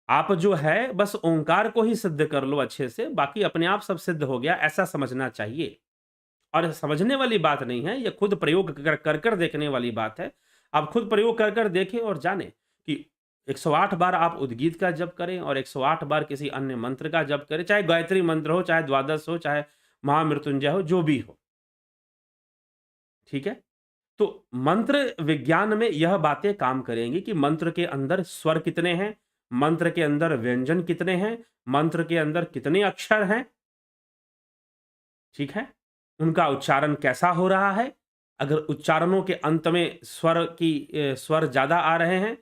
आप जो है बस ओंकार को ही सिद्ध कर लो अच्छे से, बाकी अपने आप सब सिद्ध हो गया, ऐसा समझना चाहिए। और समझने वाली बात नहीं है, यह खुद प्रयोग कर देखने वाली बात है। आप खुद प्रयोग कर देखें और जानें कि 108 बार आप उद्गीत का जप करें और 108 बार किसी अन्य मंत्र का जप करें, चाहे गायत्री मंत्र हो, चाहे द्वादश हो, चाहे महामृत्युंजय हो, जो भी हो। ठीक है, तो मंत्र विज्ञान में यह बातें काम करेंगी कि मंत्र के अंदर स्वर कितने हैं, मंत्र के अंदर व्यंजन कितने हैं, मंत्र के अंदर कितने अक्षर हैं। ठीक है, उनका उच्चारण कैसा हो रहा है। अगर उच्चारणों के अंत में स्वर ज्यादा आ रहे हैं,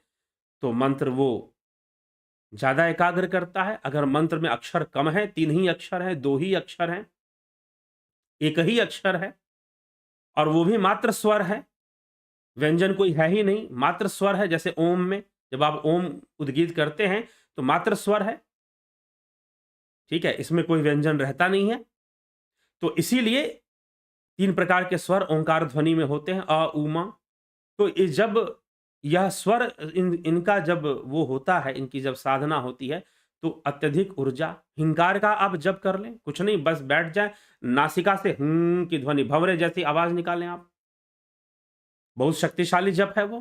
तो मंत्र वो ज्यादा एकाग्र करता है। अगर मंत्र में अक्षर कम है, 3 ही अक्षर है, 2 ही अक्षर है, 1 ही अक्षर है, और वो भी मात्र स्वर है, व्यंजन कोई है ही नहीं, मात्र स्वर है। जैसे ओम में जब आप ओम उद्गीत करते हैं तो मात्र स्वर है। ठीक है, इसमें कोई व्यंजन रहता नहीं है। तो इसीलिए 3 प्रकार के स्वर ओंकार ध्वनि में होते हैं, अ, उ, म। तो जब यह स्वर इनका जब वो होता है, इनकी जब साधना होती है, तो अत्यधिक ऊर्जा, हिंकार का आप जप कर लें, कुछ नहीं, बस बैठ जाए, नासिका से की ध्वनि, भंवरे जैसी आवाज निकालें आप, बहुत शक्तिशाली जप है वो।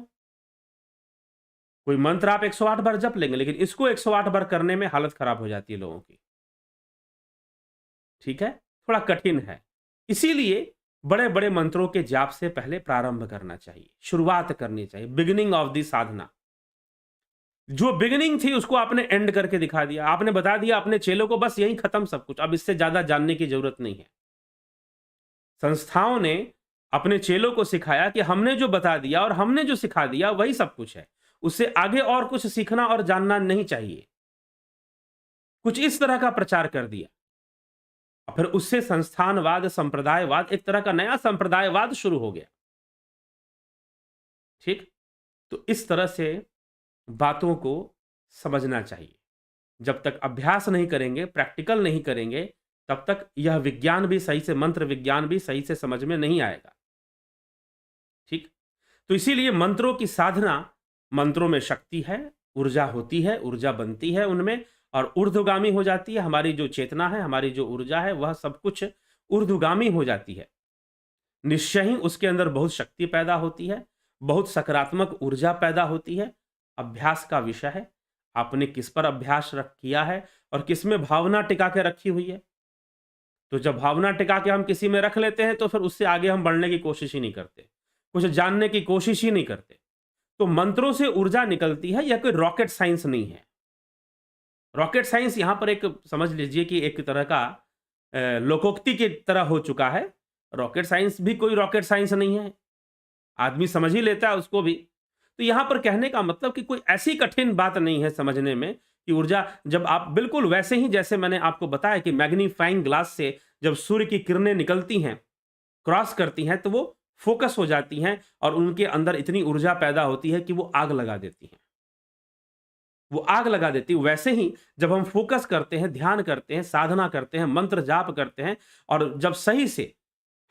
कोई मंत्र आप 108 बार जप लेंगे, लेकिन इसको 108 बार करने में हालत खराब हो जाती है लोगों की। ठीक है, थोड़ा कठिन है। इसीलिए बड़े बड़े मंत्रों के जाप से पहले प्रारंभ करना चाहिए, शुरुआत करनी चाहिए, बिगिनिंग ऑफ दी साधना। जो बिगिनिंग थी उसको आपने एंड करके दिखा दिया, आपने बता दिया अपने चेलों को, बस यही खत्म सब कुछ, अब इससे ज्यादा जानने की जरूरत नहीं है। संस्थाओं ने अपने चेलों को सिखाया कि हमने जो बता दिया और हमने जो सिखा दिया वही सब कुछ है, उससे आगे और कुछ सीखना और जानना नहीं चाहिए। कुछ इस तरह का प्रचार कर दिया और फिर उससे संस्थानवाद, संप्रदायवाद, एक तरह का नया संप्रदायवाद शुरू हो गया। ठीक? तो इस तरह से बातों को समझना चाहिए। जब तक अभ्यास नहीं करेंगे, प्रैक्टिकल नहीं करेंगे, तब तक यह विज्ञान भी सही से, मंत्र विज्ञान भी सही से समझ में नहीं आएगा। ठीक? तो इसीलिए मंत्रों की साधना, मंत्रों में शक्ति है, ऊर्जा होती है, ऊर्जा बनती है उनमें और ऊर्ध्वगामी हो जाती है। हमारी जो चेतना है, हमारी जो ऊर्जा है, वह सब कुछ ऊर्ध्वगामी हो जाती है। निश्चय ही उसके अंदर बहुत शक्ति पैदा होती है, बहुत सकारात्मक ऊर्जा पैदा होती है। अभ्यास का विषय है, आपने किस पर अभ्यास किया है और किस में भावना टिका के रखी हुई है। तो जब भावना टिका के हम किसी में रख लेते हैं तो फिर उससे आगे हम बढ़ने की कोशिश ही नहीं करते, कुछ जानने की कोशिश ही नहीं करते। तो मंत्रों से ऊर्जा निकलती है, यह कोई रॉकेट साइंस नहीं है। रॉकेट साइंस यहां पर एक समझ लीजिए कि एक तरह का लोकोक्ति की तरह हो चुका है। रॉकेट साइंस भी कोई रॉकेट साइंस नहीं है, आदमी समझ ही लेता है उसको भी। तो यहां पर कहने का मतलब कि कोई ऐसी कठिन बात नहीं है समझने में कि ऊर्जा, जब आप बिल्कुल वैसे ही जैसे मैंने आपको बताया कि मैग्नीफाइंग ग्लास से जब सूर्य की किरणें निकलती हैं, क्रॉस करती हैं, तो वो फोकस हो जाती हैं और उनके अंदर इतनी ऊर्जा पैदा होती है कि वो आग लगा देती हैं। वो आग लगा देती है। वैसे ही जब हम फोकस करते हैं, ध्यान करते हैं, साधना करते हैं, मंत्र जाप करते हैं और जब सही से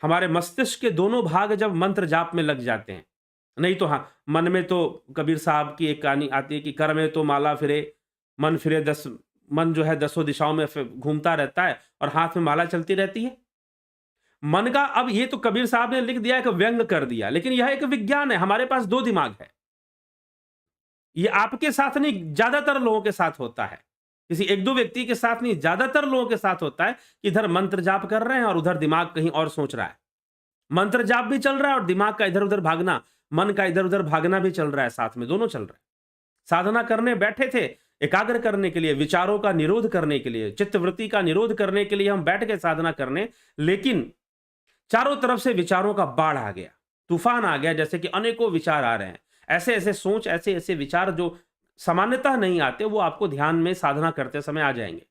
हमारे मस्तिष्क के दोनों भाग जब मंत्र जाप में लग जाते हैं, नहीं तो हाँ, मन में तो कबीर साहब की एक कहानी आती है कि कर में तो माला फिरे, मन फिरे मन जो है दसों दिशाओं में घूमता रहता है और हाथ में माला चलती रहती है। मन का, अब ये तो कबीर साहब ने लिख दिया, एक व्यंग कर दिया, लेकिन यह एक विज्ञान है। हमारे पास दो दिमाग है। ये आपके साथ नहीं, ज्यादातर लोगों के साथ होता है। किसी एक दो व्यक्ति के साथ नहीं, ज्यादातर लोगों के साथ होता है कि इधर मंत्र जाप कर रहे हैं और उधर दिमाग कहीं और सोच रहा है। मंत्र जाप भी चल रहा है और दिमाग का इधर उधर भागना, मन का इधर उधर भागना भी चल रहा है, साथ में दोनों चल रहा है। साधना करने बैठे थे, एकाग्र करने के लिए, विचारों का निरोध करने के लिए, चित्तवृत्ति का निरोध करने के लिए हम बैठ के साधना करने, लेकिन चारों तरफ से विचारों का बाढ़ आ गया, तूफान आ गया, जैसे कि अनेकों विचार आ रहे हैं। ऐसे ऐसे सोच, ऐसे ऐसे विचार जो सामान्यतः नहीं आते, वो आपको ध्यान में साधना करते समय आ जाएंगे।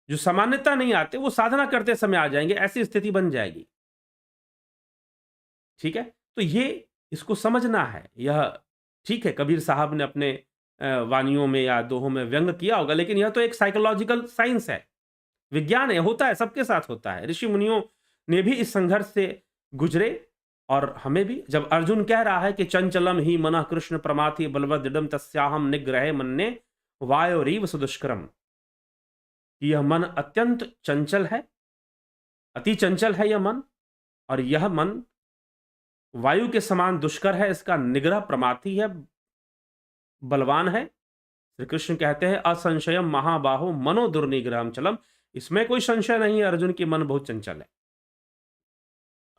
जो सामान्यतः नहीं आते वो साधना करते समय आ जाएंगे, ऐसी स्थिति बन जाएगी। ठीक है? तो ये इसको समझना है। यह ठीक है, कबीर साहब ने अपने वानियों में या दोहों में व्यंग किया होगा, लेकिन यह तो एक साइकोलॉजिकल साइंस है, विज्ञान है, होता है, सबके साथ होता है। ऋषि मुनियों ने भी इस संघर्ष से गुजरे और हमें भी। जब अर्जुन कह रहा है कि चंचलम ही मनः कृष्ण प्रमाथि बलवदृढ़ तस्याहम निग्रहे मन्ये वायोरीव सुदुष्करम, यह मन अत्यंत चंचल है, अति चंचल है यह मन, और यह मन वायु के समान दुष्कर है, इसका निग्रह प्रमाथि है, बलवान है। श्री कृष्ण कहते हैं असंशयम महाबाहो मनो दुर्निग्रहम चलम, इसमें कोई संशय नहीं है अर्जुन की मन बहुत चंचल है।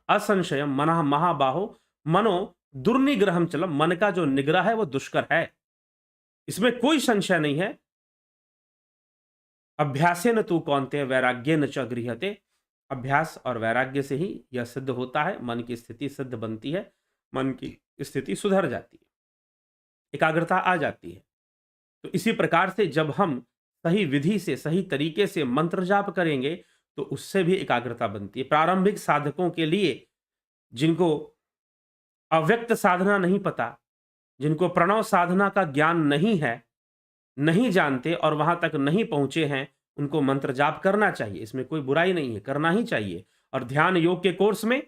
असंशयम मनः महाबाहो मनो दुर्निग्रहम चलम, मन का जो निग्रह है वो दुष्कर है, इसमें कोई संशय नहीं है। अभ्यासेन तु कौन्तेय वैराग्येन च गृह्यते, अभ्यास और वैराग्य से ही यह सिद्ध होता है, मन की स्थिति सिद्ध बनती है, मन की स्थिति सुधर जाती है, एकाग्रता आ जाती है। तो इसी प्रकार से जब हम सही विधि से, सही तरीके से मंत्र जाप करेंगे तो उससे भी एकाग्रता बनती है। प्रारंभिक साधकों के लिए, जिनको अव्यक्त साधना नहीं पता, जिनको प्रणव साधना का ज्ञान नहीं है, नहीं जानते और वहां तक नहीं पहुंचे हैं, उनको मंत्र जाप करना चाहिए, इसमें कोई बुराई नहीं है, करना ही चाहिए। और ध्यान योग के कोर्स में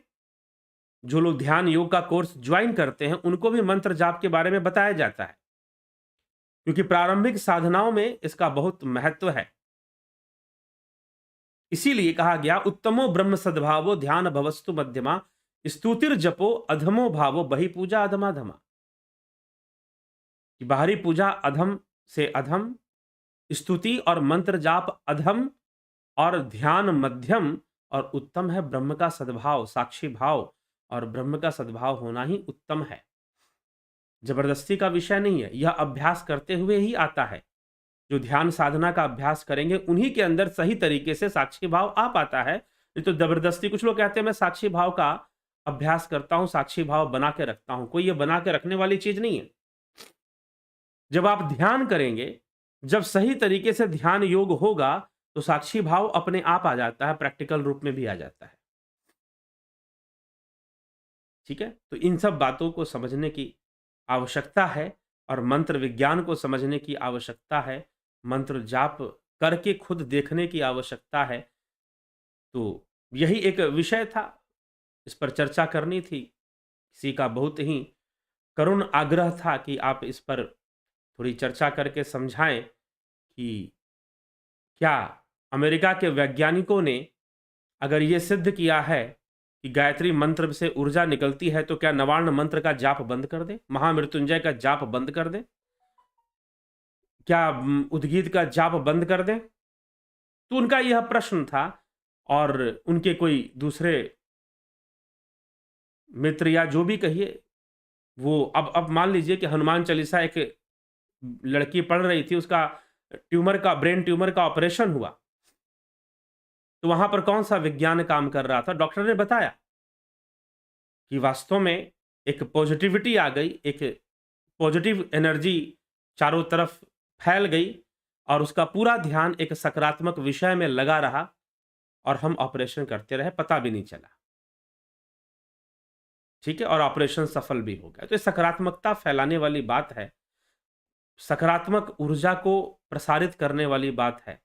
जो लोग ध्यान योग का कोर्स ज्वाइन करते हैं, उनको भी मंत्र जाप के बारे में बताया जाता है, क्योंकि प्रारंभिक साधनाओं में इसका बहुत महत्व है। इसीलिए कहा गया उत्तमो ब्रह्म सद्भावो ध्यान भवस्तु मध्यमा स्तुतिर जपो अधमो भावो बहि पूजा अधमाधमा, कि बाहरी पूजा अधम से अधम, स्तुति और मंत्र जाप अधम, और ध्यान मध्यम, और उत्तम है ब्रह्म का सद्भाव, साक्षी भाव, और ब्रह्म का सद्भाव होना ही उत्तम है। जबरदस्ती का विषय नहीं है, यह अभ्यास करते हुए ही आता है। जो ध्यान साधना का अभ्यास करेंगे उन्हीं के अंदर सही तरीके से साक्षी भाव आ पाता है। नहीं तो जबरदस्ती, कुछ लोग कहते हैं मैं साक्षी भाव का अभ्यास करता हूं, साक्षी भाव बना के रखता हूं, कोई ये बना के रखने वाली चीज नहीं है। जब आप ध्यान करेंगे, जब सही तरीके से ध्यान योग होगा, तो साक्षी भाव अपने आप आ जाता है, प्रैक्टिकल रूप में भी आ जाता है। ठीक है? तो इन सब बातों को समझने की आवश्यकता है और मंत्र विज्ञान को समझने की आवश्यकता है। मंत्र जाप करके खुद देखने की आवश्यकता है। तो यही एक विषय था, इस पर चर्चा करनी थी। किसी का बहुत ही करुण आग्रह था कि आप इस पर थोड़ी चर्चा करके समझाएँ कि क्या अमेरिका के वैज्ञानिकों ने अगर ये सिद्ध किया है कि गायत्री मंत्र से ऊर्जा निकलती है, तो क्या नवार्ण मंत्र का जाप बंद कर दें? महामृत्युंजय का जाप बंद कर दें? क्या उद्गीत का जाप बंद कर दें? तो उनका यह प्रश्न था और उनके कोई दूसरे मित्र या जो भी कहिए, वो अब मान लीजिए कि हनुमान चालीसा एक लड़की पढ़ रही थी, उसका ब्रेन ट्यूमर का ऑपरेशन हुआ। तो वहाँ पर कौन-सा विज्ञान काम कर रहा था? डॉक्टर ने बताया कि वास्तव में एक पॉजिटिविटी आ गई, एक पॉजिटिव एनर्जी चारों तरफ फैल गई और उसका पूरा ध्यान एक सकारात्मक विषय में लगा रहा और हम ऑपरेशन करते रहे, पता भी नहीं चला। ठीक है? और ऑपरेशन सफल भी हो गया। तो ये सकारात्मकता फैलाने वाली बात है। सकारात्मक ऊर्जा को प्रसारित करने वाली बात है,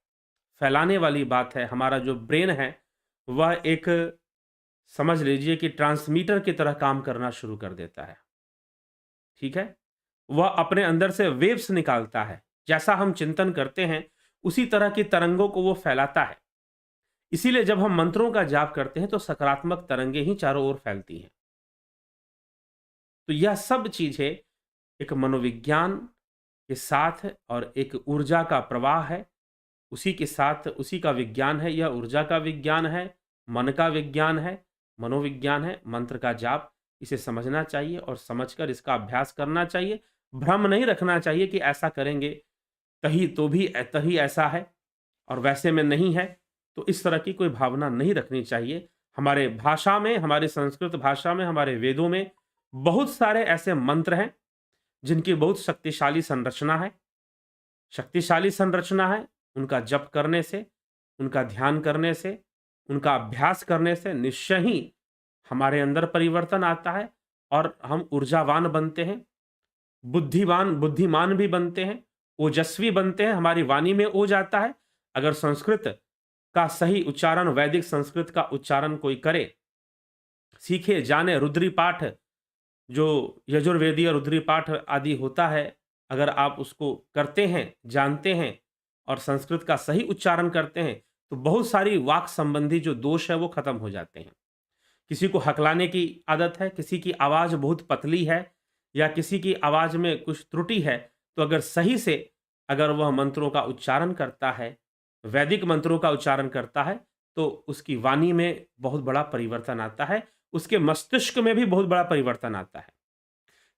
फैलाने वाली बात है। हमारा जो ब्रेन है, वह एक समझ लीजिए कि ट्रांसमीटर की तरह काम करना शुरू कर देता है। ठीक है? वह अपने अंदर से वेव्स निकालता है। जैसा हम चिंतन करते हैं, उसी तरह की तरंगों को वो फैलाता है। इसीलिए जब हम मंत्रों का जाप करते हैं, तो सकारात्मक तरंगें ही चारों ओर फैलती हैं। तो यह सब चीज़ें एक मनोविज्ञान के साथ और एक ऊर्जा का प्रवाह है, उसी के साथ उसी का विज्ञान है। यह ऊर्जा का विज्ञान है, मन का विज्ञान है, मनोविज्ञान है। मंत्र का जाप, इसे समझना चाहिए और समझकर इसका अभ्यास करना चाहिए। भ्रम नहीं रखना चाहिए कि ऐसा करेंगे तभी ऐसा है और वैसे में नहीं है। तो इस तरह की कोई भावना नहीं रखनी चाहिए। हमारे भाषा में, हमारी संस्कृत भाषा में, हमारे वेदों में बहुत सारे ऐसे मंत्र हैं जिनकी बहुत शक्तिशाली संरचना है। शक्तिशाली संरचना है, उनका जप करने से, उनका ध्यान करने से, उनका अभ्यास करने से निश्चय ही हमारे अंदर परिवर्तन आता है और हम ऊर्जावान बनते हैं, बुद्धिमान भी बनते हैं, ओजस्वी बनते हैं, हमारी वाणी में ओज आता है। अगर संस्कृत का सही उच्चारण, वैदिक संस्कृत का उच्चारण कोई करे, सीखे, जाने, रुद्री पाठ जो यजुर्वेदीय रुद्री पाठ आदि होता है, अगर आप उसको करते हैं, जानते हैं और संस्कृत का सही उच्चारण करते हैं, तो बहुत सारी वाक् संबंधी जो दोष है वो खत्म हो जाते हैं। किसी को हकलाने की आदत है, किसी की आवाज़ बहुत पतली है या किसी की आवाज़ में कुछ त्रुटि है, तो अगर सही से अगर वह मंत्रों का उच्चारण करता है, वैदिक मंत्रों का उच्चारण करता है, तो उसकी वाणी में बहुत बड़ा परिवर्तन आता है, उसके मस्तिष्क में भी बहुत बड़ा परिवर्तन आता है।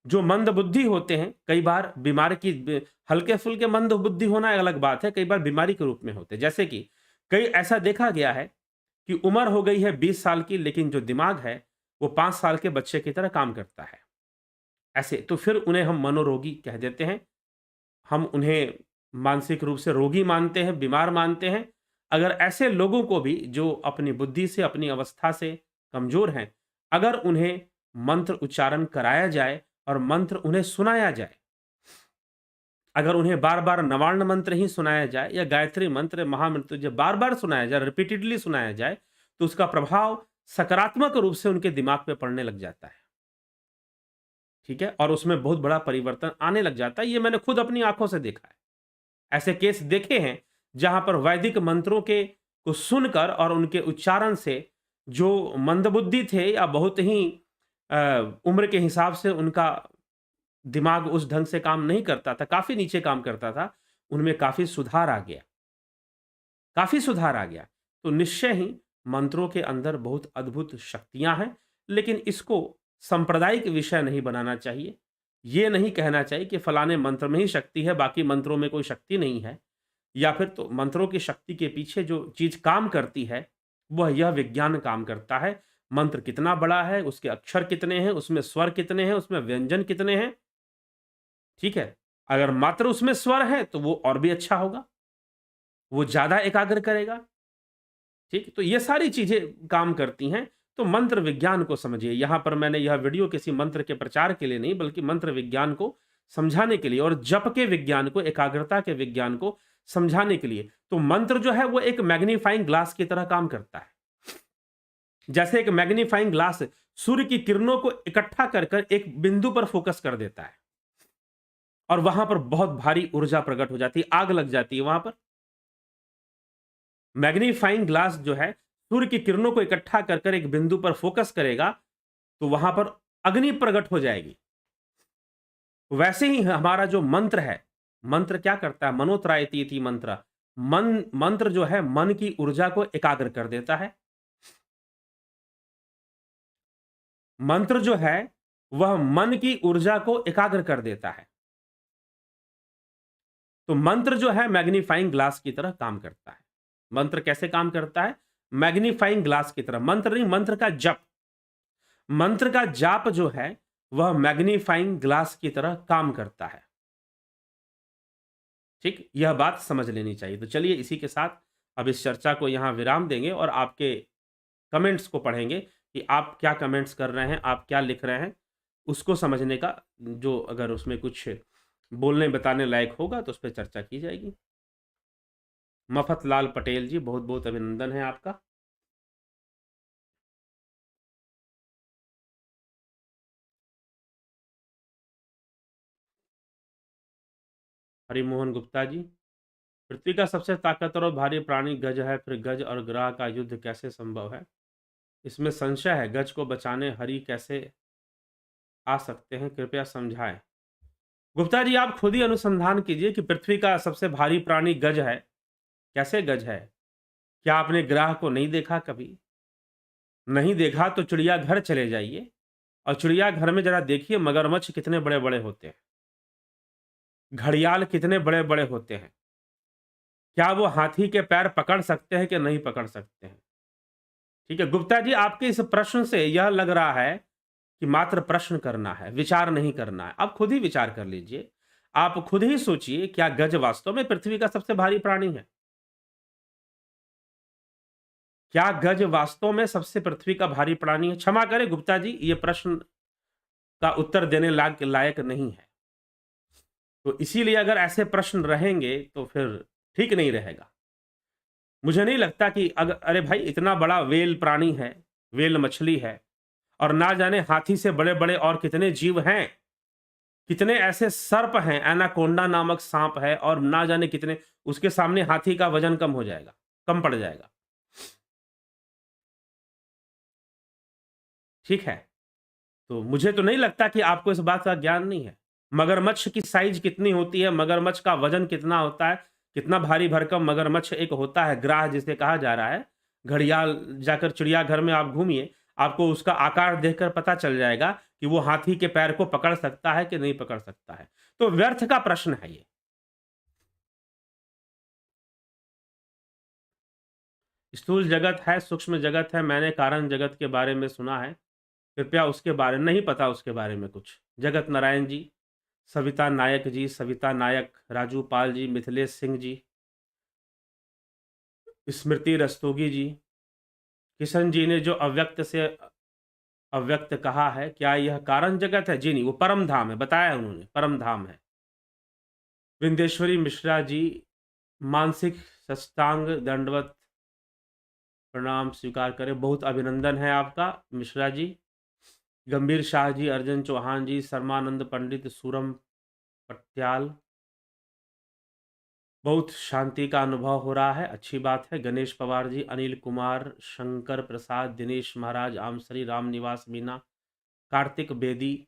जो मंद बुद्धि होते हैं, कई बार बीमारी की हल्के-फुल्के मंद बुद्धि होना एक अलग बात है, कई बार बीमारी के रूप में होते हैं। जैसे कि कई ऐसा देखा गया है कि उम्र हो गई है 20 साल की, लेकिन जो दिमाग है, वो 5 साल के बच्चे की तरह काम करता है। ऐसे तो फिर उन्हें हम मनोरोगी कह देते हैं। हम उन्हें मानसिक रूप से रोगी मानते हैं, बीमार मानते हैं। अगर ऐसे लोगों को भी जो अपनी बुद्धि से, अपनी अवस्था से कमज़ोर हैं, अगर उन्हें मंत्र उच्चारण कराया जाए और मंत्र उन्हें सुनाया जाए, अगर उन्हें बार-बार नवार्ण मंत्र ही सुनाया जाए या गायत्री मंत्र, महामृत्युंजय बार-बार सुनाया जाए, रिपीटेडली सुनाया जाए, तो उसका प्रभाव सकारात्मक रूप से उनके दिमाग पे पड़ने लग जाता है। ठीक है? और उसमें बहुत बड़ा परिवर्तन आने लग जाता है। ये मैंने खुद अपनी आँखों से देखा है। ऐसे केस देखे हैं, जहाँ पर वैदिक मंत्रों के को सुनकर और उनके उच्चारण से जो मंदबुद्धि थे या बहुत ही उम्र के हिसाब से उनका दिमाग उस ढंग से काम नहीं करता था, काफ़ी नीचे काम करता था, उनमें काफ़ी सुधार आ गया। काफ़ी सुधार आ गया। तो निश्चय ही मंत्रों के अंदर बहुत अद्भुत शक्तियाँ हैं, लेकिन इसको सांप्रदायिक विषय नहीं बनाना चाहिए। ये नहीं कहना चाहिए कि फलाने मंत्र में ही शक्ति है, बाकी मंत्रों में कोई शक्ति नहीं है। या फिर तो मंत्रों की शक्ति के पीछे जो चीज़ काम करती है, वह यह विज्ञान काम करता है। मंत्र कितना बड़ा है, उसके अक्षर कितने हैं, उसमें स्वर कितने हैं, उसमें व्यंजन कितने हैं, ठीक है? अगर मात्र उसमें स्वर है तो वो और भी अच्छा होगा, वो ज़्यादा एकाग्र करेगा। ठीक? तो ये सारी चीज़ें काम करती हैं। तो मंत्र विज्ञान को समझिए। यहाँ पर मैंने यह वीडियो किसी मंत्र के प्रचार के लिए नहीं, बल्कि मंत्र विज्ञान को समझाने के लिए और जप के विज्ञान को, एकाग्रता के विज्ञान को समझाने के लिए। तो मंत्र जो है वो एक मैग्नीफाइंग ग्लास की तरह काम करता है। जैसे एक मैग्नीफाइंग ग्लास सूर्य की किरणों को इकट्ठा कर कर एक बिंदु पर फोकस कर देता है और वहां पर बहुत भारी ऊर्जा प्रकट हो जाती है, आग लग जाती है वहां पर। मैग्नीफाइंग ग्लास जो है सूर्य की किरणों को इकट्ठा कर कर एक बिंदु पर फोकस करेगा तो वहां पर अग्नि प्रकट हो जाएगी। वैसे ही हमारा जो मंत्र है, मंत्र क्या करता है? मनोत्रायती इति मंत्र। मंत्र जो है मन की ऊर्जा को एकाग्र कर देता है। मंत्र जो है वह मन की ऊर्जा को एकाग्र कर देता है। तो मंत्र जो है मैग्नीफाइंग ग्लास की तरह काम करता है। मंत्र कैसे काम करता है? मैग्नीफाइंग ग्लास की तरह। मंत्र नहीं, मंत्र का जप। मंत्र का जाप जो है वह मैग्नीफाइंग ग्लास की तरह काम करता है। ठीक, यह बात समझ लेनी चाहिए। तो चलिए इसी के साथ अब इस चर्चा को यहां विराम देंगे और आपके कमेंट्स को पढ़ेंगे कि आप क्या कमेंट्स कर रहे हैं, आप क्या लिख रहे हैं, उसको समझने का जो अगर उसमें कुछ बोलने बताने लायक होगा तो उस पर चर्चा की जाएगी। मफत लाल पटेल जी, बहुत बहुत अभिनंदन है आपका। हरिमोहन गुप्ता जी, पृथ्वी का सबसे ताकतवर और भारी प्राणी गज है, फिर गज और ग्रह का युद्ध कैसे संभव है? इसमें संशय है, गज को बचाने हरि कैसे आ सकते हैं, कृपया समझाएं। गुप्ता जी आप खुद ही अनुसंधान कीजिए कि पृथ्वी का सबसे भारी प्राणी गज है। कैसे गज है? क्या आपने ग्रह को नहीं देखा कभी? नहीं देखा तो चिड़ियाघर चले जाइए और चिड़ियाघर में जरा देखिए मगरमच्छ कितने बड़े बड़े होते हैं, घड़ियाल कितने बड़े बड़े होते हैं। क्या वो हाथी के पैर पकड़ सकते हैं कि नहीं पकड़ सकते हैं? ठीक है गुप्ता जी, आपके इस प्रश्न से यह लग रहा है कि मात्र प्रश्न करना है, विचार नहीं करना है। आप खुद ही विचार कर लीजिए, आप खुद ही सोचिए, क्या गज वास्तव में पृथ्वी का सबसे भारी प्राणी है? क्या गज वास्तव में सबसे पृथ्वी का भारी प्राणी है? क्षमा करें गुप्ता जी, ये प्रश्न का उत्तर देने लायक नहीं है। तो इसीलिए अगर ऐसे प्रश्न रहेंगे तो फिर ठीक नहीं रहेगा। मुझे नहीं लगता कि अगर अरे भाई इतना बड़ा व्हेल प्राणी है, व्हेल मछली है और ना जाने हाथी से बड़े-बड़े और कितने जीव हैं। कितने ऐसे सर्प हैं, एनाकोंडा नामक सांप है और ना जाने कितने, उसके सामने हाथी का वजन कम हो जाएगा, कम पड़ जाएगा। ठीक है? तो मुझे तो नहीं लगता कि आपको इस बात का ज्ञान नहीं है। मगरमच्छ की साइज़ कितनी होती है, मगरमच्छ का वज़न कितना होता है, कितना भारी भरकम मगरमच्छ एक होता है, ग्राह जिसे कहा जा रहा है। घड़ियाल जाकर चिड़ियाघर में आप घूमिए, आपको उसका आकार देखकर पता चल जाएगा कि वो हाथी के पैर को पकड़ सकता है कि नहीं पकड़ सकता है। तो व्यर्थ का प्रश्न है ये। स्थूल जगत है, सूक्ष्म जगत है, मैंने कारण जगत के बारे में सुना है। कृपया उसके बारे में नहीं पता उसके बारे में कुछ। जगत नारायण जी, सविता नायक जी, सविता नायक, राजू पाल जी, मिथिलेश सिंह जी, स्मृति रस्तोगी जी, किशन जी ने जो अव्यक्त से अव्यक्त कहा है, क्या यह कारण जगत है? जी नहीं, वो परम धाम है, बताया उन्होंने, परम धाम है। विंदेश्वरी मिश्रा जी, मानसिक साष्टांग दंडवत प्रणाम स्वीकार करें। बहुत अभिनंदन है आपका मिश्रा जी। गंभीर शाह जी, अर्जन चौहान जी, शर्मानंद पंडित, सूरम पट्याल, बहुत शांति का अनुभव हो रहा है, अच्छी बात है। गणेश पवार जी, अनिल कुमार, शंकर प्रसाद, दिनेश महाराज, आमश्री, राम निवास मीना, कार्तिक बेदी,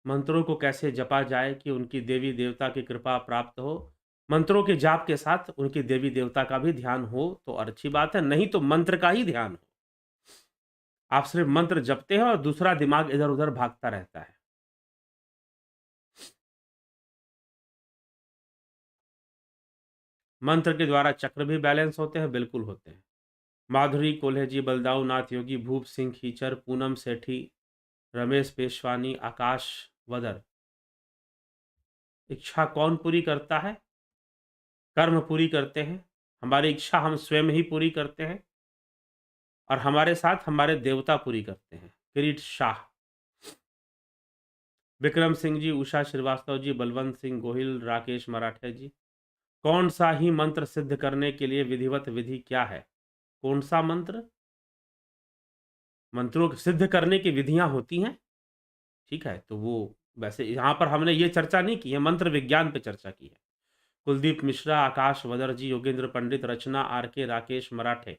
मंत्रों को कैसे जपा जाए कि उनकी देवी देवता की कृपा प्राप्त हो? मंत्रों के जाप के साथ उनकी देवी देवता का भी ध्यान हो तो और अच्छी बात है, नहीं तो मंत्र का ही ध्यान हो। आप सिर्फ मंत्र जपते हैं और दूसरा दिमाग इधर उधर भागता रहता है। मंत्र के द्वारा चक्र भी बैलेंस होते हैं, बिल्कुल होते हैं। माधुरी कोल्हे जी, बलदाऊ नाथ योगी, भूप सिंह खीचर, पूनम सेठी, रमेश पेशवानी, आकाश वदर, इच्छा कौन पूरी करता है? कर्म पूरी करते हैं। हमारी इच्छा हम स्वयं ही पूरी करते हैं और हमारे साथ हमारे देवता पूरी करते हैं। किरीट शाह, विक्रम सिंह जी, उषा श्रीवास्तव जी, बलवंत सिंह गोहिल, राकेश मराठे जी। कौन सा ही मंत्र सिद्ध करने के लिए विधिवत विधि क्या है? कौन सा मंत्र? मंत्रों को सिद्ध करने की विधियां होती हैं, ठीक है, तो वो वैसे यहाँ पर हमने ये चर्चा नहीं की है, मंत्र विज्ञान पे चर्चा की है। कुलदीप मिश्रा, आकाश वदर जी, योगेंद्र पंडित, रचना आर के, राकेश मराठे।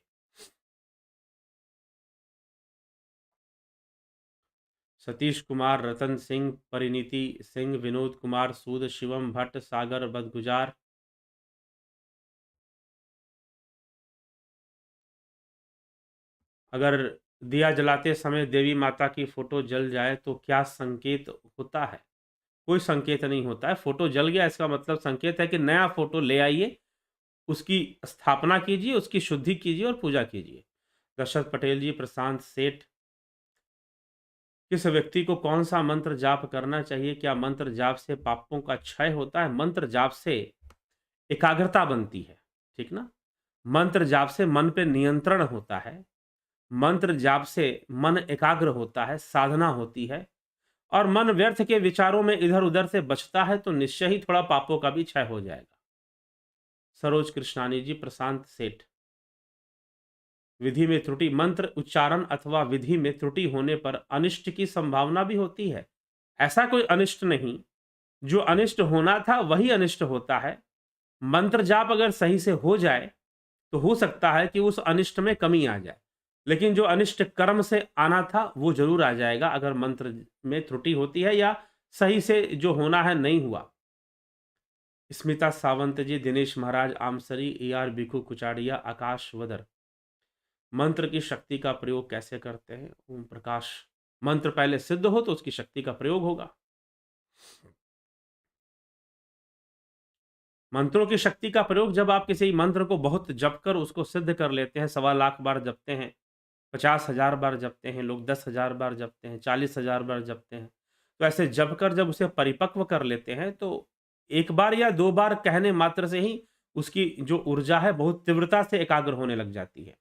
सतीश कुमार, रतन सिंह, परिणीति सिंह, विनोद कुमार सूद, शिवम भट्ट, सागर बदगुजार। अगर दिया जलाते समय देवी माता की फोटो जल जाए तो क्या संकेत होता है? कोई संकेत नहीं होता है। फोटो जल गया इसका मतलब संकेत है कि नया फोटो ले आइए, उसकी स्थापना कीजिए, उसकी शुद्धि कीजिए और पूजा कीजिए। दशरथ पटेल जी, प्रशांत सेठ। किस व्यक्ति को कौन सा मंत्र जाप करना चाहिए? क्या मंत्र जाप से पापों का क्षय होता है? मंत्र जाप से एकाग्रता बनती है, ठीक ना? मंत्र जाप से मन पे नियंत्रण होता है। मंत्र जाप से मन एकाग्र होता है, साधना होती है और मन व्यर्थ के विचारों में इधर उधर से बचता है, तो निश्चय ही थोड़ा पापों का भी क्षय हो जाएगा। सरोज कृष्णानी जी, प्रशांत सेठ। विधि में त्रुटि, मंत्र उच्चारण अथवा विधि में त्रुटि होने पर अनिष्ट की संभावना भी होती है। ऐसा कोई अनिष्ट नहीं, जो अनिष्ट होना था वही अनिष्ट होता है। मंत्र जाप अगर सही से हो जाए तो हो सकता है कि उस अनिष्ट में कमी आ जाए, लेकिन जो अनिष्ट कर्म से आना था वो जरूर आ जाएगा अगर मंत्र में त्रुटि होती है या सही से जो होना है नहीं हुआ। स्मिता सावंत जी, दिनेश महाराज आमसरी, ए आर भिखू कुचाड़िया, आकाश वदर। मंत्र की शक्ति का प्रयोग कैसे करते हैं? ओम प्रकाश। मंत्र पहले सिद्ध हो तो उसकी शक्ति का प्रयोग होगा। मंत्रों की शक्ति का प्रयोग जब आप किसी मंत्र को बहुत जप कर उसको सिद्ध कर लेते हैं, 1.25 लाख बार जपते हैं, 50,000 बार जपते हैं लोग, 10,000 बार जपते हैं, 40,000 बार जपते हैं, तो ऐसे जप कर जब उसे परिपक्व कर लेते हैं तो एक बार या 2 बार कहने मात्र से ही उसकी जो ऊर्जा है बहुत तीव्रता से एकाग्र होने लग जाती है,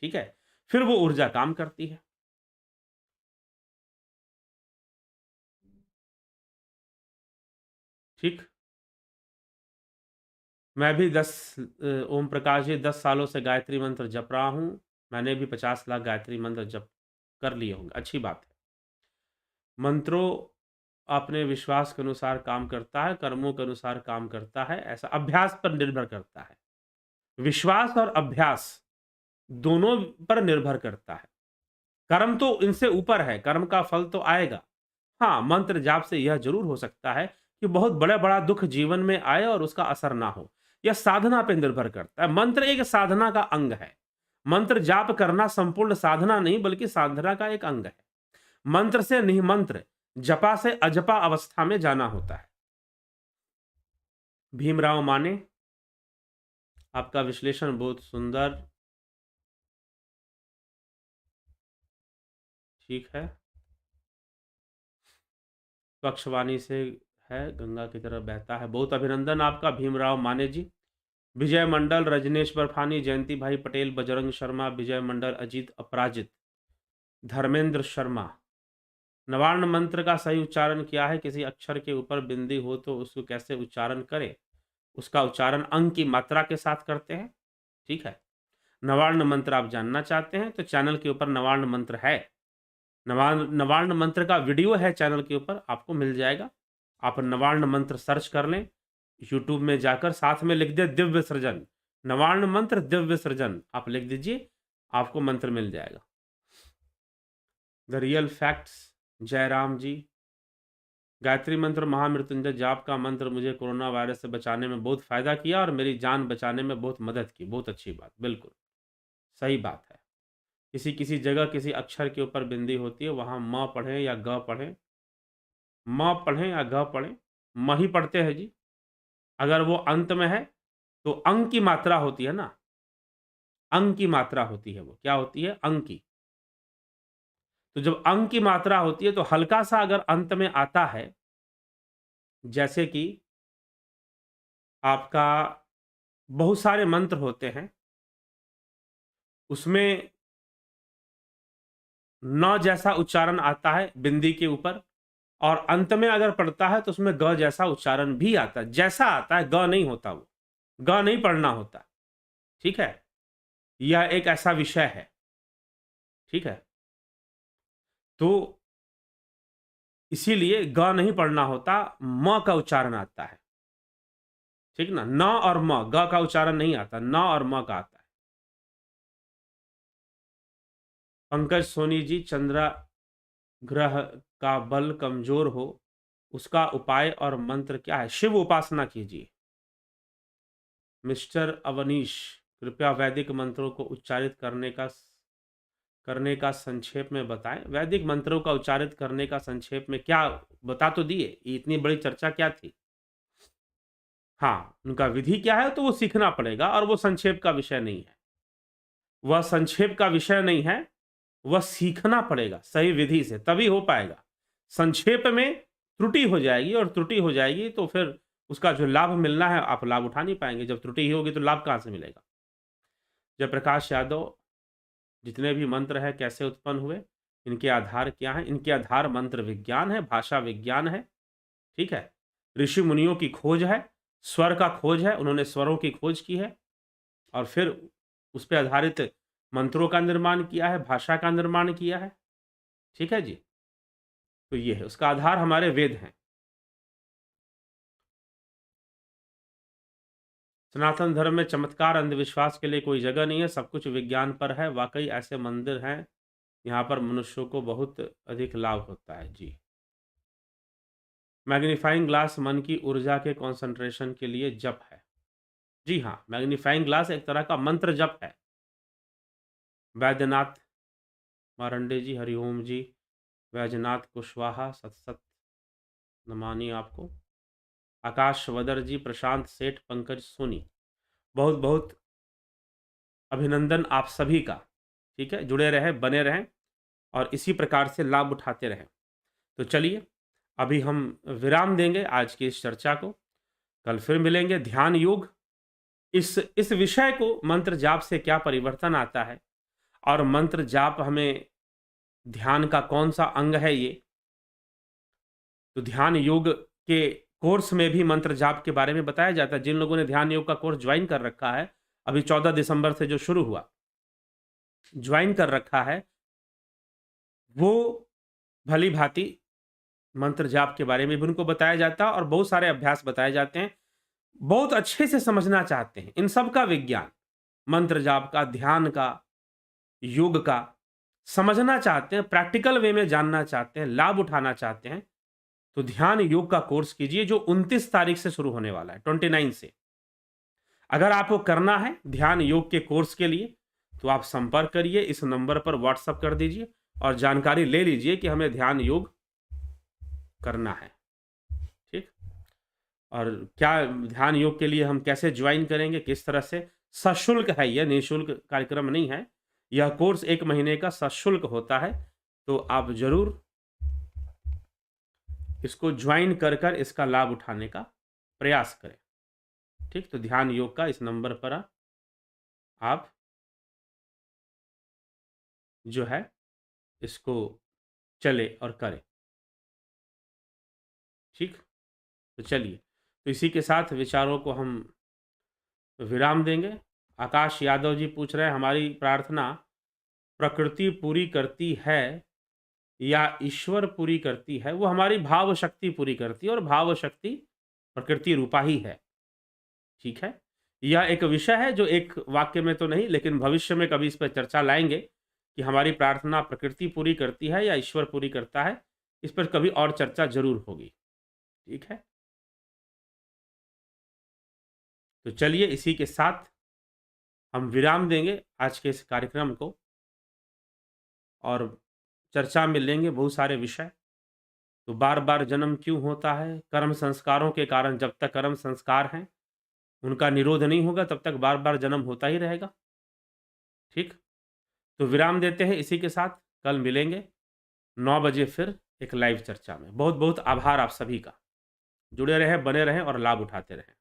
ठीक है? फिर वो ऊर्जा काम करती है। ठीक। मैं भी 10 ओम प्रकाश जी 10 सालों से गायत्री मंत्र जप रहा हूँ। मैंने भी 50 लाख गायत्री मंत्र जप कर लिए होंगे, अच्छी बात है। मंत्रों अपने विश्वास के अनुसार काम करता है, कर्मों के अनुसार काम करता है, ऐसा अभ्यास पर निर्भर करता है। विश्वास और अभ्यास दोनों पर निर्भर करता है। कर्म तो इनसे ऊपर है, कर्म का फल तो आएगा। हाँ, मंत्र जाप से यह ज़रूर हो सकता है कि बहुत बड़ा-बड़ा दुःख जीवन में आए और उसका असर ना हो। यह साधना पे निर्भर करता है। मंत्र एक साधना का अंग है। मंत्र जाप करना संपूर्ण साधना नहीं बल्कि साधना का एक अंग है। मंत्र से निमंत्र, जपा से अजपा अवस्था में जाना होता है। भीमराव माने, आपका विश्लेषण बहुत सुंदर, ठीक है। पक्षवाणी से है, गंगा की तरह बहता है। बहुत अभिनंदन आपका भीमराव माने जी। विजय मंडल, रजनेश बर्फानी, जयंती भाई पटेल, बजरंग शर्मा, विजय मंडल, अजीत अपराजित, धर्मेंद्र शर्मा। नवार्ण मंत्र का सही उच्चारण क्या है? किसी अक्षर के ऊपर बिंदी हो तो उसको कैसे उच्चारण करें? उसका उच्चारण अंक की मात्रा के साथ करते हैं, ठीक है। नवार्ण मंत्र आप जानना चाहते हैं तो चैनल के ऊपर नवार्ण मंत्र है। नवार्ण मंत्र का वीडियो है चैनल के ऊपर, आपको मिल जाएगा। आप नवार्ण मंत्र सर्च कर लें यूट्यूब में जाकर, साथ में लिख दे दिव्य सृजन, नवार्ण मंत्र दिव्य सृजन आप लिख दीजिए, आपको मंत्र मिल जाएगा। द रियल फैक्ट्स, जयराम जी। गायत्री मंत्र महामृत्युंजय जाप का मंत्र मुझे कोरोना वायरस से बचाने में बहुत फायदा किया और मेरी जान बचाने में बहुत मदद की। बहुत अच्छी बात, बिल्कुल सही बात है। किसी किसी जगह किसी अक्षर के ऊपर बिंदी होती है, वहां म पढ़ें या ग पढ़ें, म पढ़ें या ग पढ़ें, म ही पढ़ते हैं जी। अगर वो अंत में है तो अंग की मात्रा होती है ना, अंग की मात्रा होती है, वो क्या होती है? अंग की। तो जब अंग की मात्रा होती है तो हल्का सा अगर अंत में आता है, जैसे कि आपका बहुत सारे मंत्र होते हैं, उसमें न जैसा उच्चारण आता है बिंदी के ऊपर, और अंत में अगर पढ़ता है तो उसमें ग जैसा उच्चारण भी आता है। जैसा आता है, ग नहीं होता, वो ग नहीं पढ़ना होता। ठीक है, यह एक ऐसा विषय है। ठीक है, तो इसीलिए ग नहीं पढ़ना होता, म का उच्चारण आता है। ठीक ना, न और म, ग का उच्चारण नहीं आता, न और म का आता है। पंकज सोनी जी, चंद्रा ग्रह का बल कमजोर हो, उसका उपाय और मंत्र क्या है? शिव उपासना कीजिए। मिस्टर अवनीश, कृपया वैदिक मंत्रों को उच्चारित करने का संक्षेप में बताएं। वैदिक मंत्रों का उच्चारित करने का संक्षेप में क्या, बता तो दिए, इतनी बड़ी चर्चा क्या थी। हाँ, उनका विधि क्या है तो वो सीखना पड़ेगा, और वो संक्षेप का विषय नहीं है, वह संक्षेप का विषय नहीं है, वह सीखना पड़ेगा सही विधि से, तभी हो पाएगा। संक्षेप में त्रुटि हो जाएगी, और त्रुटि हो जाएगी तो फिर उसका जो लाभ मिलना है आप लाभ उठा नहीं पाएंगे। जब त्रुटि ही होगी तो लाभ कहाँ से मिलेगा? जयप्रकाश यादव, जितने भी मंत्र हैं कैसे उत्पन्न हुए, इनके आधार क्या है? इनके आधार मंत्र विज्ञान है, भाषा विज्ञान है। ठीक है, ऋषि मुनियों की खोज है, स्वर का खोज है, उन्होंने स्वरों की खोज की है, और फिर उस पर आधारित मंत्रों का निर्माण किया है, भाषा का निर्माण किया है। ठीक है जी, तो ये है उसका आधार, हमारे वेद हैं। सनातन धर्म में चमत्कार अंधविश्वास के लिए कोई जगह नहीं है, सब कुछ विज्ञान पर है। वाकई ऐसे मंदिर हैं, यहाँ पर मनुष्यों को बहुत अधिक लाभ होता है जी। मैग्नीफाइंग ग्लास मन की ऊर्जा के कंसंट्रेशन के लिए जप है। जी हाँ, मैग्नीफाइंग ग्लास एक तरह का मंत्र जप है। वैद्यनाथ मारंडे जी, हरिओम जी, वैजनाथ कुशवाहा, सत सत नमानी आपको। आकाश वदर जी, प्रशांत सेठ, पंकज सोनी, बहुत बहुत अभिनंदन आप सभी का। ठीक है, जुड़े रहें, बने रहें, और इसी प्रकार से लाभ उठाते रहें। तो चलिए, अभी हम विराम देंगे आज की इस चर्चा को, कल फिर मिलेंगे। ध्यान योग, इस विषय को, मंत्र जाप से क्या परिवर्तन आता है, और मंत्र जाप हमें ध्यान का कौन सा अंग है ये, तो ध्यान योग के कोर्स में भी मंत्र जाप के बारे में बताया जाता है। जिन लोगों ने ध्यान योग का कोर्स ज्वाइन कर रखा है, अभी 14 दिसंबर से जो शुरू हुआ, ज्वाइन कर रखा है, वो भली भांति मंत्र जाप के बारे में भी उनको बताया जाता है, और बहुत सारे अभ्यास बताए जाते हैं। बहुत अच्छे से समझना चाहते हैं इन सब का विज्ञान, मंत्र जाप का, ध्यान का, योग का, समझना चाहते हैं, प्रैक्टिकल वे में जानना चाहते हैं, लाभ उठाना चाहते हैं, तो ध्यान योग का कोर्स कीजिए, जो 29 तारीख से शुरू होने वाला है, 29 से। अगर आपको करना है ध्यान योग के कोर्स के लिए, तो आप संपर्क करिए, इस नंबर पर व्हाट्सएप कर दीजिए, और जानकारी ले लीजिए कि हमें ध्यान योग करना है। ठीक, और क्या ध्यान योग के लिए हम कैसे ज्वाइन करेंगे, किस तरह से, सशुल्क है, यह निःशुल्क कार्यक्रम नहीं है। यह कोर्स 1 महीने का सशुल्क होता है, तो आप जरूर इसको ज्वाइन कर कर इसका लाभ उठाने का प्रयास करें। ठीक, तो ध्यान योग का इस नंबर पर आप जो है इसको चले और करें। ठीक, तो चलिए, तो इसी के साथ विचारों को हम विराम देंगे। आकाश यादव जी पूछ रहे हैं, हमारी प्रार्थना प्रकृति पूरी करती है या ईश्वर पूरी करती है? वो हमारी भाव शक्ति पूरी करती है, और भाव शक्ति प्रकृति रूपा ही है। ठीक है, यह एक विषय है जो एक वाक्य में तो नहीं, लेकिन भविष्य में कभी इस पर चर्चा लाएंगे कि हमारी प्रार्थना प्रकृति पूरी करती है या ईश्वर पूरी करता है। इस पर कभी और चर्चा जरूर होगी। ठीक है, तो चलिए, इसी के साथ हम विराम देंगे आज के इस कार्यक्रम को, और चर्चा में लेंगे बहुत सारे विषय। तो बार बार जन्म क्यों होता है? कर्म संस्कारों के कारण। जब तक कर्म संस्कार हैं, उनका निरोध नहीं होगा, तब तक बार बार जन्म होता ही रहेगा। ठीक, तो विराम देते हैं इसी के साथ, कल मिलेंगे 9 बजे फिर एक लाइव चर्चा में। बहुत बहुत आभार आप सभी का। जुड़े रहें, बने रहें, और लाभ उठाते रहें।